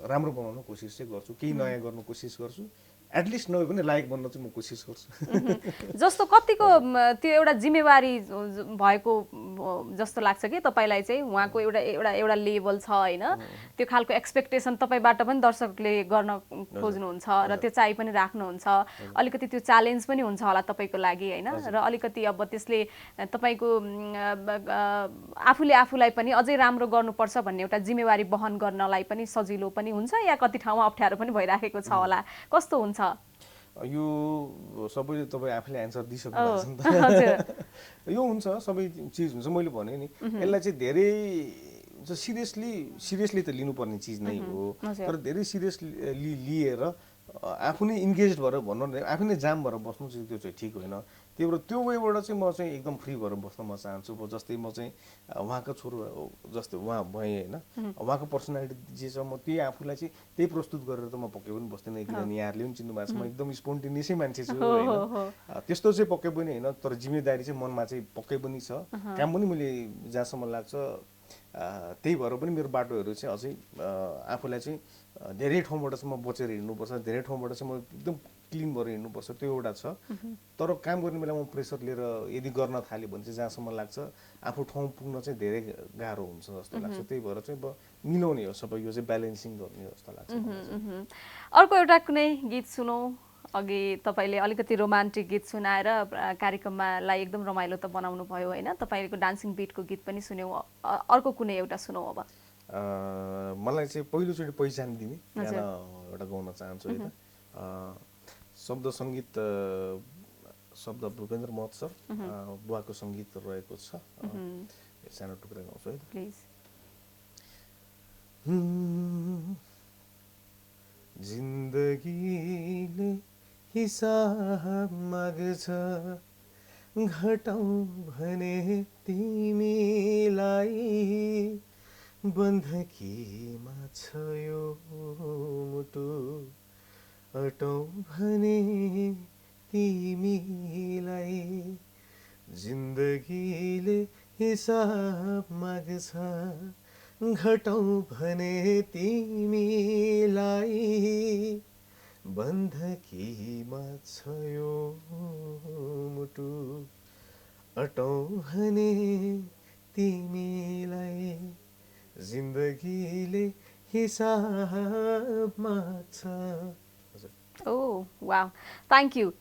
राम्रो बनाउन कोसिस चाहिँ गर्छु केही नयाँ गर्न कोसिस गर्छु एटलिस्ट नभए पनि लायक बन्न चाहिँ म कोसिस गर्छु। जस्तो कतिको त्यो एउटा जिम्मेवारी भएको जस्तो लाग्छ कि तपाईँलाई चाहिँ उहाँको एउटा एउटा एउटा लेभल छ होइन, त्यो खालको एक्सपेक्टेसन तपाईँबाट पनि दर्शकले गर्न खोज्नुहुन्छ र त्यो चाहिँ पनि राख्नुहुन्छ, अलिकति त्यो च्यालेन्ज पनि हुन्छ होला तपाईँको लागि होइन, र अलिकति अब त्यसले तपाईँको आफूले आफूलाई पनि अझै राम्रो गर्नुपर्छ भन्ने एउटा जिम्मेवारी वहन गर्नलाई पनि सजिलो पनि हुन्छ या कति ठाउँमा अप्ठ्यारो पनि भइराखेको छ होला, कस्तो हुन्छ? यो सबैले तपाईँ आफैले एन्सर दिइसक्नु भएको छ नि त। यो हुन्छ, सबै चिज हुन्छ। मैले भने नि यसलाई चाहिँ धेरै सिरियसली त लिनुपर्ने चिज नै हो, तर धेरै सिरियसली लिएर आफू नै इन्गेज भएर भनौँ न, आफू नै जाम भएर बस्नु चाहिँ त्यो चाहिँ ठिक होइन। त्यो वेबाट चाहिँ म चाहिँ एकदम फ्री भएर बस्न म चाहन्छु। जस्तै म चाहिँ उहाँको छोरो जस्तै उहाँ भएँ होइन, उहाँको पर्सनालिटी जे छ म त्यही आफूलाई चाहिँ त्यही प्रस्तुत गरेर त म पक्कै पनि बस्दिनँ, किनभने यहाँहरूले पनि चिन्नु भएको छ म एकदम स्पोन्टेनियसै मान्छे छु होइन। त्यस्तो चाहिँ पक्कै पनि होइन, तर जिम्मेदारी चाहिँ मनमा चाहिँ पक्कै पनि छ। काम पनि मैले जहाँसम्म लाग्छ त्यही भएर पनि मेरो बाटोहरू चाहिँ अझै आफूलाई चाहिँ धेरै ठाउँबाट चाहिँ म बचेर हिँड्नुपर्छ, धेरै ठाउँबाट चाहिँ म एकदम क्लिन भएर हिँड्नुपर्छ, त्यो एउटा छ। तर काम गर्ने बेलामा प्रेसर लिएर यदि गर्न थाल्यो भने चाहिँ जहाँसम्म लाग्छ आफू ठाउँ पुग्न चाहिँ धेरै गाह्रो हुन्छ जस्तो लाग्छ। त्यही भएर चाहिँ अब मिलाउने हो सबै, यो चाहिँ ब्यालेन्सिङ गर्ने हो जस्तो लाग्छ। अर्को एउटा कुनै गीत सुनौँ। अघि तपाईँले अलिकति रोमान्टिक गीत सुनाएर कार्यक्रमलाई एकदम रमाइलो त बनाउनु भयो होइन, तपाईँको डान्सिङ बिटको गीत पनि सुन्यौँ, अर्को कुनै एउटा सुनौँ अब। मलाई चाहिँ पहिलोचोटि पहिचान दिने गाना एउटा गाउन चाहन्छु होइन। शब्द सङ्गीत शब्द भूपेन्द्र महत सर, बुवाको सङ्गीत रहेको छ, सानो टुक्रा गाउँछु है प्लिज। जिन्दगीले हिसाब माग्छ, घटाउ भने तिमीलाई, बन्धकीमा छ यो मुटु, अटौ भने तिमीलाई। जिन्दगीले हिसाब माग्छ, घटाउ भने तिमीलाई, बन्धकीमा छ यो मुटु, अटौ भने तिमीलाई। जिन्दगीले हिसाब माग्छ। ओ वाह, थ्याङ्क यू।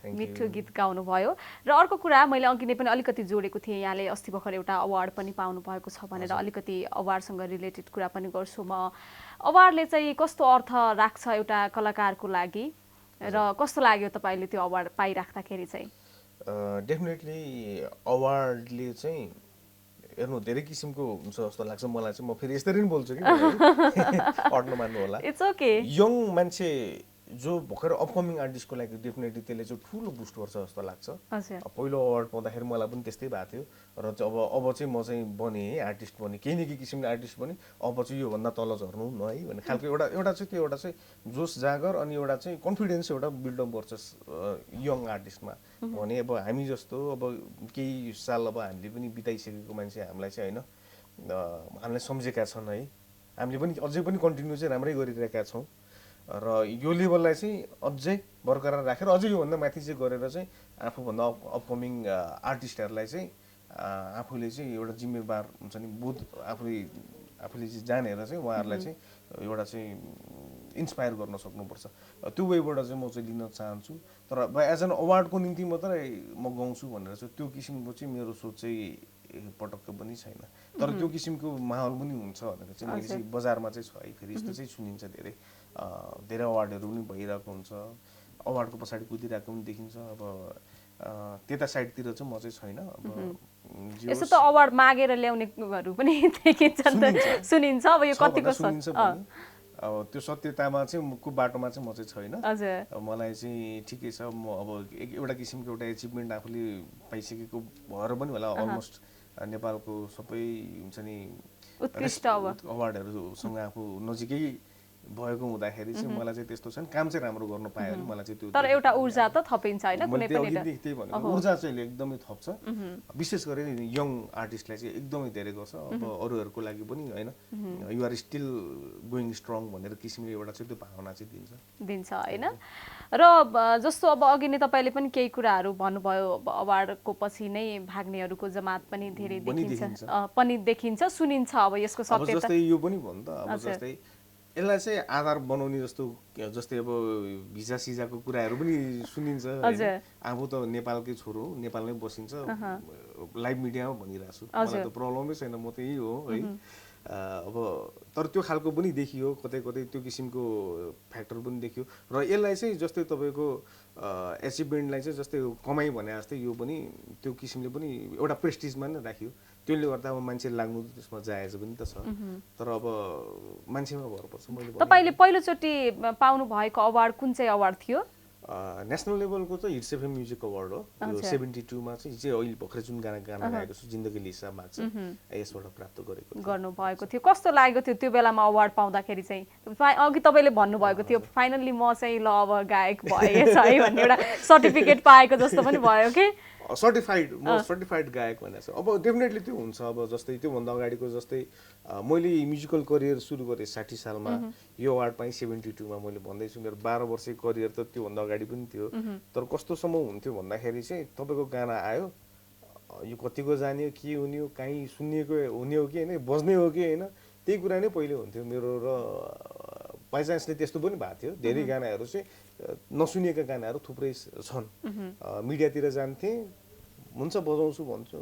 मिठो गीत गाउनुभयो। र अर्को कुरा मैले अघि नै पनि अलिकति जोडेको थिएँ, यहाँले अस्ति भर्खर एउटा अवार्ड पनि पाउनु भएको छ भनेर, अलिकति अवार्डसँग रिलेटेड कुरा पनि गर्छु म। अवार्डले चाहिँ कस्तो अर्थ राख्छ एउटा कलाकारको लागि र कस्तो लाग्यो तपाईँले त्यो अवार्ड पाइराख्दाखेरि चाहिँ? डेफिनेटली अवार्डले चाहिँ हेर्नु धेरै किसिमको हुन्छ जस्तो लाग्छ मलाई चाहिँ। म फेरि यसरी नै बोल्छु कि अड नमान्नु होला। It's okay. यङ मान्छे जो भर्खर अपकमिङ आर्टिस्टको लागि डेफिनेटली त्यसले चाहिँ ठुलो बुस्ट गर्छ जस्तो लाग्छ। पहिलो अवार्ड पाउँदाखेरि मलाई पनि त्यस्तै भएको थियो र चाहिँ अब चाहिँ म चाहिँ बनेँ आर्टिस्ट बनेँ, केही न केही किसिमले आर्टिस्ट बनेँ, अब चाहिँ योभन्दा तल झर्नु न है भन्ने खालको एउटा चाहिँ त्यो एउटा चाहिँ जोस जागर अनि एउटा चाहिँ कन्फिडेन्स एउटा बिल्डअप गर्छ यङ आर्टिस्टमा भने। अब हामी जस्तो अब केही साल अब हामीले पनि बिताइसकेको मान्छे हामीलाई चाहिँ होइन, हामीलाई सम्झेका छन् है, हामीले पनि अझै पनि कन्टिन्यू चाहिँ राम्रै गरिरहेका छौँ र यो लेभललाई चाहिँ अझै बरकरार राखेर अझै योभन्दा माथि चाहिँ गरेर चाहिँ आफूभन्दा अपकमिङ आर्टिस्टहरूलाई चाहिँ आफूले चाहिँ एउटा जिम्मेवार हुन्छ नि बोध आफूले चाहिँ जानेर चाहिँ उहाँहरूलाई चाहिँ एउटा चाहिँ इन्सपायर गर्न सक्नुपर्छ। त्यो वेबाट चाहिँ म चाहिँ लिन चाहन्छु। तर एज एन अवार्डको निम्ति मात्रै म गाउँछु भनेर चाहिँ त्यो किसिमको चाहिँ मेरो सोच चाहिँ पटक्क पनि छैन। तर त्यो किसिमको माहौल पनि हुन्छ भनेर चाहिँ मैले चाहिँ बजारमा चाहिँ छ है, फेरि यस्तो चाहिँ सुनिन्छ, धेरै अवार्डहरू पनि भइरहेको हुन्छ, अवार्डको पछाडि कुदिरहेको पनि देखिन्छ। अब त्यता साइडतिर चाहिँ म चाहिँ छैन। अब यसो त अवार्ड मागेर ल्याउनेहरू पनि देखिन्छ सुनिन्छ, अब यो कतिको सुनिन्छ पनि, अब त्यो सत्यतामा चाहिँ को बाटोमा चाहिँ म चाहिँ छैन। मलाई चाहिँ ठिकै छ, म अब एउटा किसिमको एउटा एचिभमेन्ट आफूले पाइसकेको भएर पनि होला। अलमोस्ट नेपालको सबै हुन्छ नि उत्कृष्ट अवार्डहरूसँग आफू नजिकै भएको हुँदाखेरि चाहिँ मलाई चाहिँ त्यस्तो छैन, काम चाहिँ राम्रो गर्न पायो भने मलाई चाहिँ त्यो तर एउटा ऊर्जा त थपिन्छ हैन कुनै पनि त्यही भनेको ऊर्जा चाहिँ एकदमै थप्छ। विशेष गरेर यङ आर्टिस्टलाई चाहिँ एकदमै धेरै गर्छ। अब अरूहरूको लागि पनि हैन you are still going strong भनेर किसिमले एउटा चाहिँ त्यो भावना चाहिँ दिन्छ हैन। र जस्तो अब अघि नै तपाईले पनि केही कुराहरू भन्नुभयो, अवार्डको पछि नै भाग्नेहरूको जमात पनि धेरै देखिन्छ सुनिन्छ। अब यसको सत्यता जस्तै यो पनि भन्नु त, अब जस्तै यसलाई चाहिँ आधार बनाउने जस्तै अब भिजा सिजाको कुराहरू पनि सुनिन्छ। आफू त नेपालकै छोरो हो, नेपालमै बसिन्छ, लाइभ मिडियामा भनिरहेको छु, मलाई त प्रब्लमै छैन, म त यही हो है। अब तर त्यो खालको पनि देखियो, कतै कतै त्यो किसिमको फ्याक्टर पनि देखियो। र यसलाई चाहिँ जस्तै तपाईँको एचिभमेन्टलाई चाहिँ जस्तै कमाइ भने जस्तै यो पनि त्यो किसिमले पनि एउटा प्रेस्टिजमा नै राख्यो। त्यसले गर्दा अब मान्छे लाग्नु त्यसमा जायज पनि त छ। तर अब मान्छेमा भर पर्छ। तपाईले पहिलोचोटि पाउनु भएको अवार्ड कुन चाहिँ अवार्ड थियो? नेसनल लेभलको चाहिँ हिट्स एफएम म्युजिक अवार्ड हो। यो 72 मा चाहिँ अहिले भर्खरै जुन गाना गाएको छु जिन्दगीले हिसाब माग्छ, यसबाट प्राप्त गर्नु भएको थियो। कस्तो लागेको थियो त्यो बेलामा अवार्ड पाउँदाखेरि चाहिँ? अघि तपाईले भन्नुभएको थियो फाइनल्ली म चाहिँ ल अब गायक भएछ है भन्ने एउटा सर्टिफिकेट पाएको जस्तो पनि भयो कि सर्टिफाइड गायक भनेको छ। अब डेफिनेटली त्यो हुन्छ। अब जस्तै त्योभन्दा अगाडिको जस्तै मैले म्युजिकल करियर सुरु गरेँ 60 सालमा, यो अवार्ड पाएँ 72 मा। मैले भन्दैछु मेरो 12 वर्षे करियर त त्योभन्दा अगाडि पनि थियो। तर कस्तोसम्म हुन्थ्यो भन्दाखेरि चाहिँ तपाईँको गाना आयो, यो कतिको जाने हो, के हुने हो, कहीँ सुनिएको हुने हो कि होइन, बज्ने हो कि होइन, त्यही कुरा नै पहिले हुन्थ्यो मेरो। र बाइचान्सले त्यस्तो पनि भएको थियो। धेरै गानाहरू चाहिँ नसुनिएका गानाहरू थुप्रै छन्। मिडियातिर जान्थेँ, हुन्छ बजाउँछु भन्छु,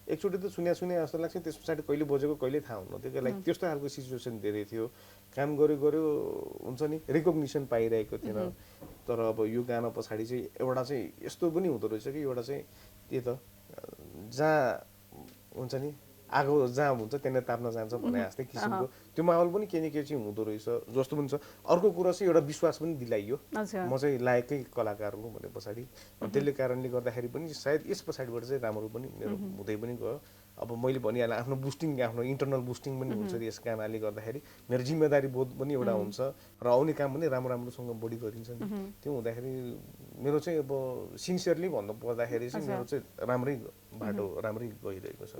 एकचोटि त सुने जस्तो लाग्छ, त्यस पछाडि कहिले बजेको कहिले थाहा हुन्थ्यो। लाइक त्यस्तो खालको सिचुएसन धेरै थियो। काम गऱ्यो हुन्छ नि, रिकग्निसन पाइरहेको थिएन। तर अब यो गाना पछाडि चाहिँ एउटा चाहिँ यस्तो पनि हुँदो रहेछ कि एउटा चाहिँ त्यही त जहाँ हुन्छ नि आगो जहाँ हुन्छ त्यहाँ ताप्न जान्छ भने जस्तै किसिमको त्यो माहौल पनि के न के चाहिँ हुँदो रहेछ जस्तो पनि छ। अर्को कुरा चाहिँ एउटा विश्वास पनि दिलाइयो, म चाहिँ लायकै कलाकार हो भने पछाडि। त्यसले कारणले गर्दाखेरि पनि सायद यस पछाडिबाट चाहिँ राम्रो पनि मेरो हुँदै पनि गयो। अब मैले भनिहालेँ आफ्नो बुस्टिङ, आफ्नो इन्टरनल बुस्टिङ पनि हुन्छ यस गानाले गर्दाखेरि। मेरो जिम्मेदारी बोध पनि एउटा हुन्छ र आउने काम पनि राम्रोसँग बढी गरिन्छ नि। त्यो हुँदाखेरि मेरो चाहिँ अब सिन्सियरली भन्नु पर्दाखेरि चाहिँ मेरो चाहिँ राम्रै बाटो राम्रै गइरहेको छ।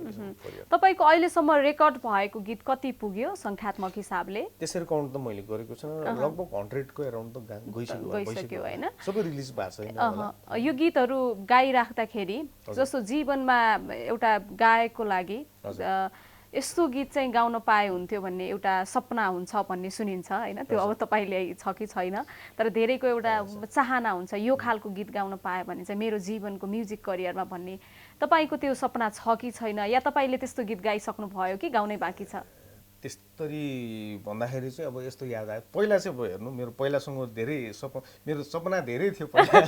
तपाईको अहिलेसम्म रेकर्ड भएको गीत कति पुग्यो संख्यात्मक हिसाबले? त्यसरी काउन्ट त मैले गरेको छैन, लगभग 100 को अराउन्ड त गइसक्यो हैन? सबै रिलिज भएको छैन। यो गीतहरू गाइराख्दाखेरि जस्तो जीवनमा एउटा गायकको लागि यस्तो गीत चाहिँ गाउन पाए हुन्थ्यो भन्ने एउटा सपना हुन्छ भन्ने सुनिन्छ हैन? त्यो अब तपाईले छ कि छैन, तर धेरैको एउटा चाहना हुन्छ यो खालको गीत गाउन पाए भने चाहिँ मेरो जीवनको म्युजिक करियरमा भन्ने। तपाईको त्यो सपना छ कि छैन, या तपाईले त्यस्तो गीत गाइसक्नु भयो कि गाउनै बाँकी छ? त्यस्तरी भन्दाखेरि चाहिँ अब यस्तो याद आयो, पहिला चाहिँ अब हेर्नु मेरो पहिलासँग धेरै मेरो सपना धेरै थियो पहिला,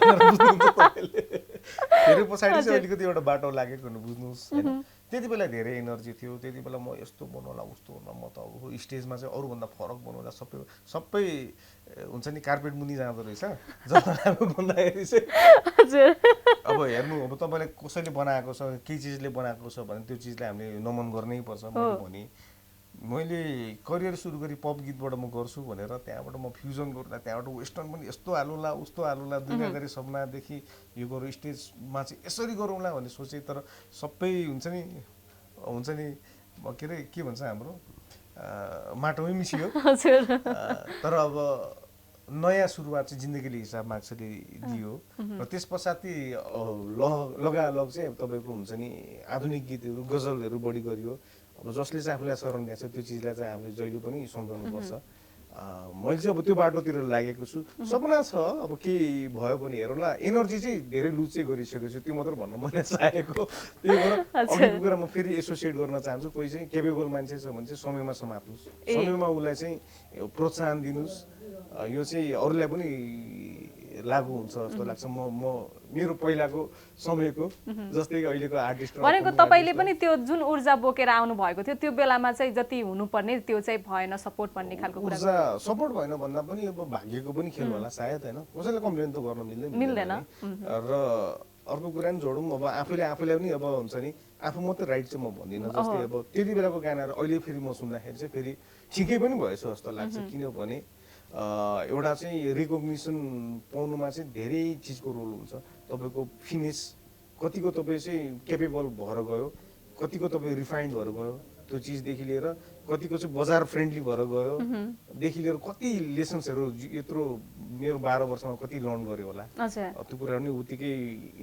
धेरै पछाडि चाहिँ अलिकति एउटा बाटो लागेको हुनु बुझ्नुहोस् हैन। त्यति बेला धेरै एनर्जी थियो, त्यति बेला म यस्तो बनाउला उस्तो बनाउला, म त अब स्टेजमा चाहिँ अरूभन्दा फरक बनाउँदा सबै हुन्छ नि कार्पेट मुनि जाँदो रहेछ जब भन्दाखेरि चाहिँ। अब हेर्नु, अब तपाईँले कसैले बनाएको छ, केही चिजले बनाएको छ भने त्यो चिजलाई हामीले नमन गर्नै पर्छ। मैले करियर सुरु गरी पप गीतबाट म गर्छु भनेर त्यहाँबाट म फ्युजन गर्दा त्यहाँबाट वेस्टर्न पनि यस्तो हालौँला उस्तो हालौँला, दुनियाँ गरी सपनादेखि यो गरौँ, स्टेजमा चाहिँ यसरी गरौँला भन्ने सोचेँ। तर सबै हुन्छ नि के अरे के भन्छ हाम्रो माटोमै मिसियो। तर अब नयाँ सुरुवात चाहिँ जिन्दगीले हिसाब माग्छले दियो र त्यस पछाडि लगालग चाहिँ तपाईँको हुन्छ नि आधुनिक गीतहरू गजलहरू बढी गरियो। अब जसले चाहिँ आफूलाई शरण दिएको छ त्यो चिजलाई चाहिँ हामीले जहिले पनि सम्झाउनुपर्छ। मैले चाहिँ अब त्यो बाटोतिर लागेको छु, सपना छ। अब के भयो भने हेरौँला, एनर्जी चाहिँ धेरै लुज चाहिँ गरिसकेको छु, त्यो मात्र भन्न मैले चाहेको। त्यही भएर अघिको कुरा म फेरि एसोसिएट गर्न चाहन्छु, कोही चाहिँ केपेबल मान्छे छ भने चाहिँ समयमा समात्नुहोस्, समयमा उसलाई चाहिँ प्रोत्साहन दिनुहोस्। यो चाहिँ अरूलाई पनि लागु हुन्छ जस्तो लाग्छ। मेरो पहिलाको समयको जस्तै अहिलेको आर्टिस्ट भनेको तपाईले पनि त्यो जुन ऊर्जा बोकेर आउनु भएको थियो त्यो बेलामा चाहिँ जति हुनुपर्ने त्यो चाहिँ भएन, सपोर्ट भन्ने खालको कुरा। सपोर्ट भएन भन्दा पनि अब भाग्यको पनि खेल होला सायद हैन, कसैले कम्प्लेन त गर्न मिल्दैन। र अर्को कुरा नि जोडौँ, अब आफूलाई पनि अब हुन्छ नि आफू मात्रै राइट चाहिँ म भन्दिनँ। जस्तै अब त्यति बेलाको गानाहरू अहिले फेरि म सुन्दाखेरि चाहिँ फेरि ठिकै पनि भएछ जस्तो लाग्छ। किनभने एउटा चाहिँ रिकग्निसन पाउनुमा चाहिँ धेरै चिजको रोल हुन्छ। तपाईँको फिनिस कतिको तपाईँ चाहिँ केपेबल भएर गयो, कतिको तपाईँ रिफाइन्ड भएर गयो त्यो चिजदेखि लिएर कतिको चाहिँ बजार फ्रेन्डली भएर गयो देखि लिएर कति लेसन्सहरू यत्रो मेरो 12 वर्षमा कति लर्न गऱ्यो होला त्यो कुरा पनि उत्तिकै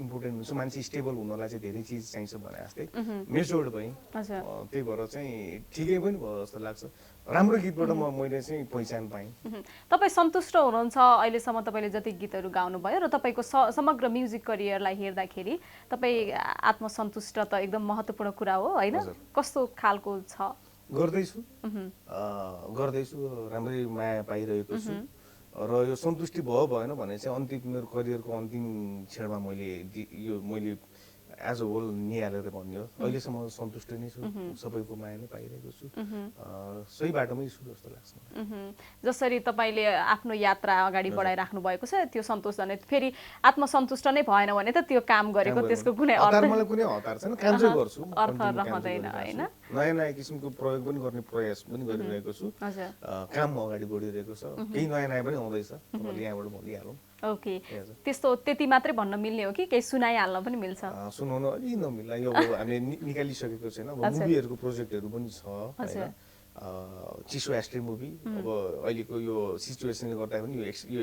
इम्पोर्टेन्ट हुन्छ। मान्छे स्टेबल हुनलाई चाहिँ धेरै चिज चाहिन्छ भने जस्तै मेच्योर्ड भएँ, त्यही भएर चाहिँ ठिकै पनि भयो जस्तो लाग्छ। राम्रो गीतबाट मैले चाहिँ पहिचान पाएँ। तपाईँ सन्तुष्ट हुनुहुन्छ अहिलेसम्म तपाईँले जति गीतहरू गाउनुभयो र तपाईँको समग्र म्युजिक करियरलाई हेर्दाखेरि तपाईँ आत्मसन्तुष्ट त एकदम महत्त्वपूर्ण कुरा हो होइन? कस्तो खालको छ? गर्दैछु राम्रै माया पाइरहेको छु र यो सन्तुष्टि भयो भएन भने चाहिँ अन्तिम मेरो करियरको अन्तिम क्षणमा मैले एज अ होल निहालेर भन्यो अहिलेसम्म सन्तुष्ट नै छु, सबैको माया नै पाइरहेको छु, सही बाटोमै छु जस्तो लाग्छ। जसरी तपाईँले आफ्नो यात्रा अगाडि बढाइराख्नु भएको छ त्यो सन्तोष जनै फेरि आत्मसन्तुष्ट नै भएन भने त त्यो काम गरेको त्यसको कुनै मलाई कुनै हतार छैन, काम चाहिँ गर्छु, अर्थ रहँदैन होइन? नयाँ नयाँ किसिमको प्रयोग पनि गर्ने प्रयास पनि गरिरहेको छु, काम अगाडि बढिरहेको छ, केही नयाँ नयाँ पनि आउँदैछ, यहाँबाट भनिहालौँ। ओके, त्यस्तो त्यति मात्रै भन्न मिल्ने हो कि केही सुनाइहाल्न पनि मिल्छ? सुनाउन अलि नमिल्ला, यो हामीले निकालिसकेको छैन, अब मुभीहरूको प्रोजेक्टहरू पनि छ होइन। चिसो एस्ट्रे मुभी अब अहिलेको यो सिचुएसनले गर्दा पनि यो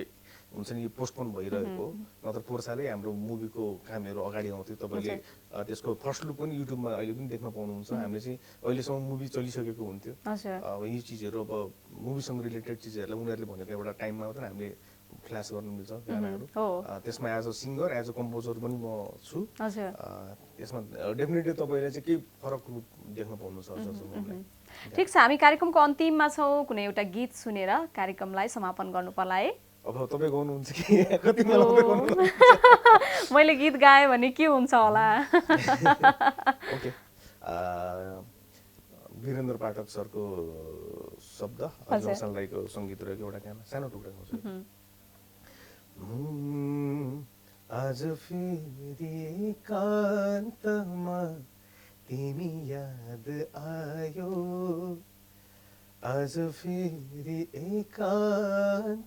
हुन्छ नि पोस्टपोन भइरहेको, नत्र पोहोर सालै हाम्रो मुभीको कामहरू अगाडि आउँथ्यो। तपाईँले त्यसको फर्स्ट लुक पनि युट्युबमा अहिले पनि देख्न पाउनुहुन्छ। हामीले चाहिँ अहिलेसम्म मुभी चलिसकेको हुन्थ्यो, अब यी चिजहरू अब मुभीसँग रिलेटेड चिजहरूलाई उनीहरूले भनेको एउटा टाइममा मात्र हामीले फ्ल्यास गर्नु मिल्छ गानाहरू। त्यसमा as a singer as a composer पनि म छु। त्यसमा डेफिनेटली तपाईँले चाहिँ केही फरक रूप देख्न पाउनुहुन्छ। ठिक छ, हामी कार्यक्रमको अन्तिममा छौँ, कुनै एउटा गीत सुनेर कार्यक्रमलाई समापन गर्नु पर्ला है। अब तपाईँ गाउनुहुन्छ कि कति बेला मात्रै गाउनुहुन्छ? मैले गीत गाएँ भने के हुन्छ होला? ओके, वीरेन्द्र पाठक सरको शब्द जमसाल राईको सङ्गीत रहेको एउटा गाना सानो टुक्रा गाउँछु। आज फेरि एकान्तमा तिमी याद आयो, आज फेरि एकान्तमा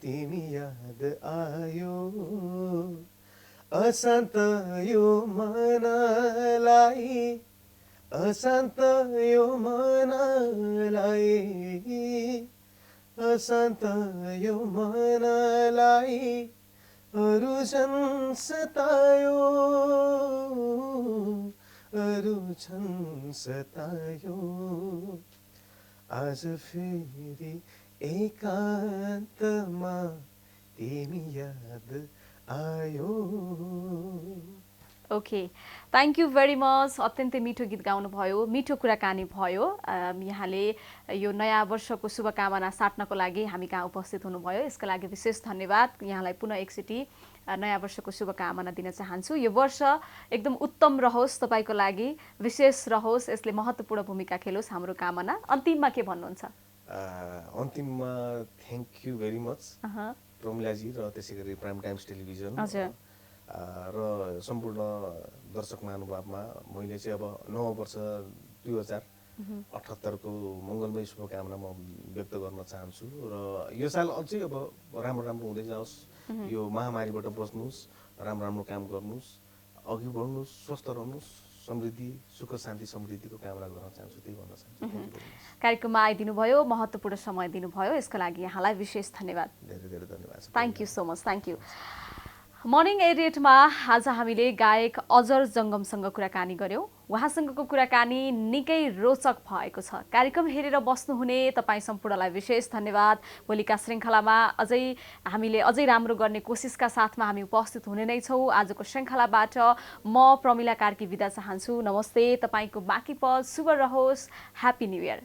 तिमी याद आयो, अशान्त यो मनलाई, अशान्त यो मनलाई, अशान्त यो मनलाई अरू झन् सतायो, अरू झन् सतायो, आज फेरि एकान्तमा तिमी याद आयो। Okay, thank you very much. अत्यन्तै मिठो गीत गाउनुभयो, मिठो कुराकानी भयो। यहाँले यो नयाँ वर्षको शुभकामना साट्नको लागि हामी कहाँ उपस्थित हुनुभयो, यसका लागि विशेष धन्यवाद। यहाँलाई पुनः एकचोटि नयाँ वर्षको शुभकामना दिन चाहन्छु। यो वर्ष एकदम उत्तम रहोस्, तपाईँको लागि विशेष रहोस्, यसले महत्त्वपूर्ण भूमिका खेलोस्, हाम्रो कामना। अन्तिममा के भन्नुहुन्छ? अन्तिममा थ्याङ्क यू भेरी मच प्रमिलाजी र त्यसै गरी प्राइम टाइम्स टेलिभिजन र सम्पूर्ण दर्शक महानुभावमा मैले चाहिँ अब नव वर्ष 2078 को मङ्गलमय शुभकामना म व्यक्त गर्न चाहन्छु र यो साल अझै अब राम्रो राम्रो हुँदै जाओस्, यो महामारीबाट बच्नुहोस्, राम्रो काम गर्नुहोस्, अघि बढ्नुहोस्, स्वस्थ रहनुहोस्, समृद्धि सुख शान्ति समृद्धिको कामना गर्न चाहन्छु, त्यही भन्न चाहन्छु। कार्यक्रममा आइदिनु भयो, महत्त्वपूर्ण समय दिनुभयो, यसका लागि यहाँलाई विशेष धन्यवाद। धेरै धेरै धन्यवाद। Thank you so much. Thank you. Morning एडिटमा आज हामीले गायक अजर जङ्गमसँग कुराकानी गऱ्यौँ। उहाँसँगको कुराकानी निकै रोचक भएको छ। कार्यक्रम हेरेर बस्नुहुने तपाईँ सम्पूर्णलाई विशेष धन्यवाद। भोलिका श्रृङ्खलामा हामीले अझै राम्रो गर्ने कोसिसका साथमा हामी उपस्थित हुने नै छौँ। आजको श्रृङ्खलाबाट म प्रमिला कार्की बिदा चाहन्छु। नमस्ते। तपाईँको बाँकी पल शुभ रहोस्। Happy new year.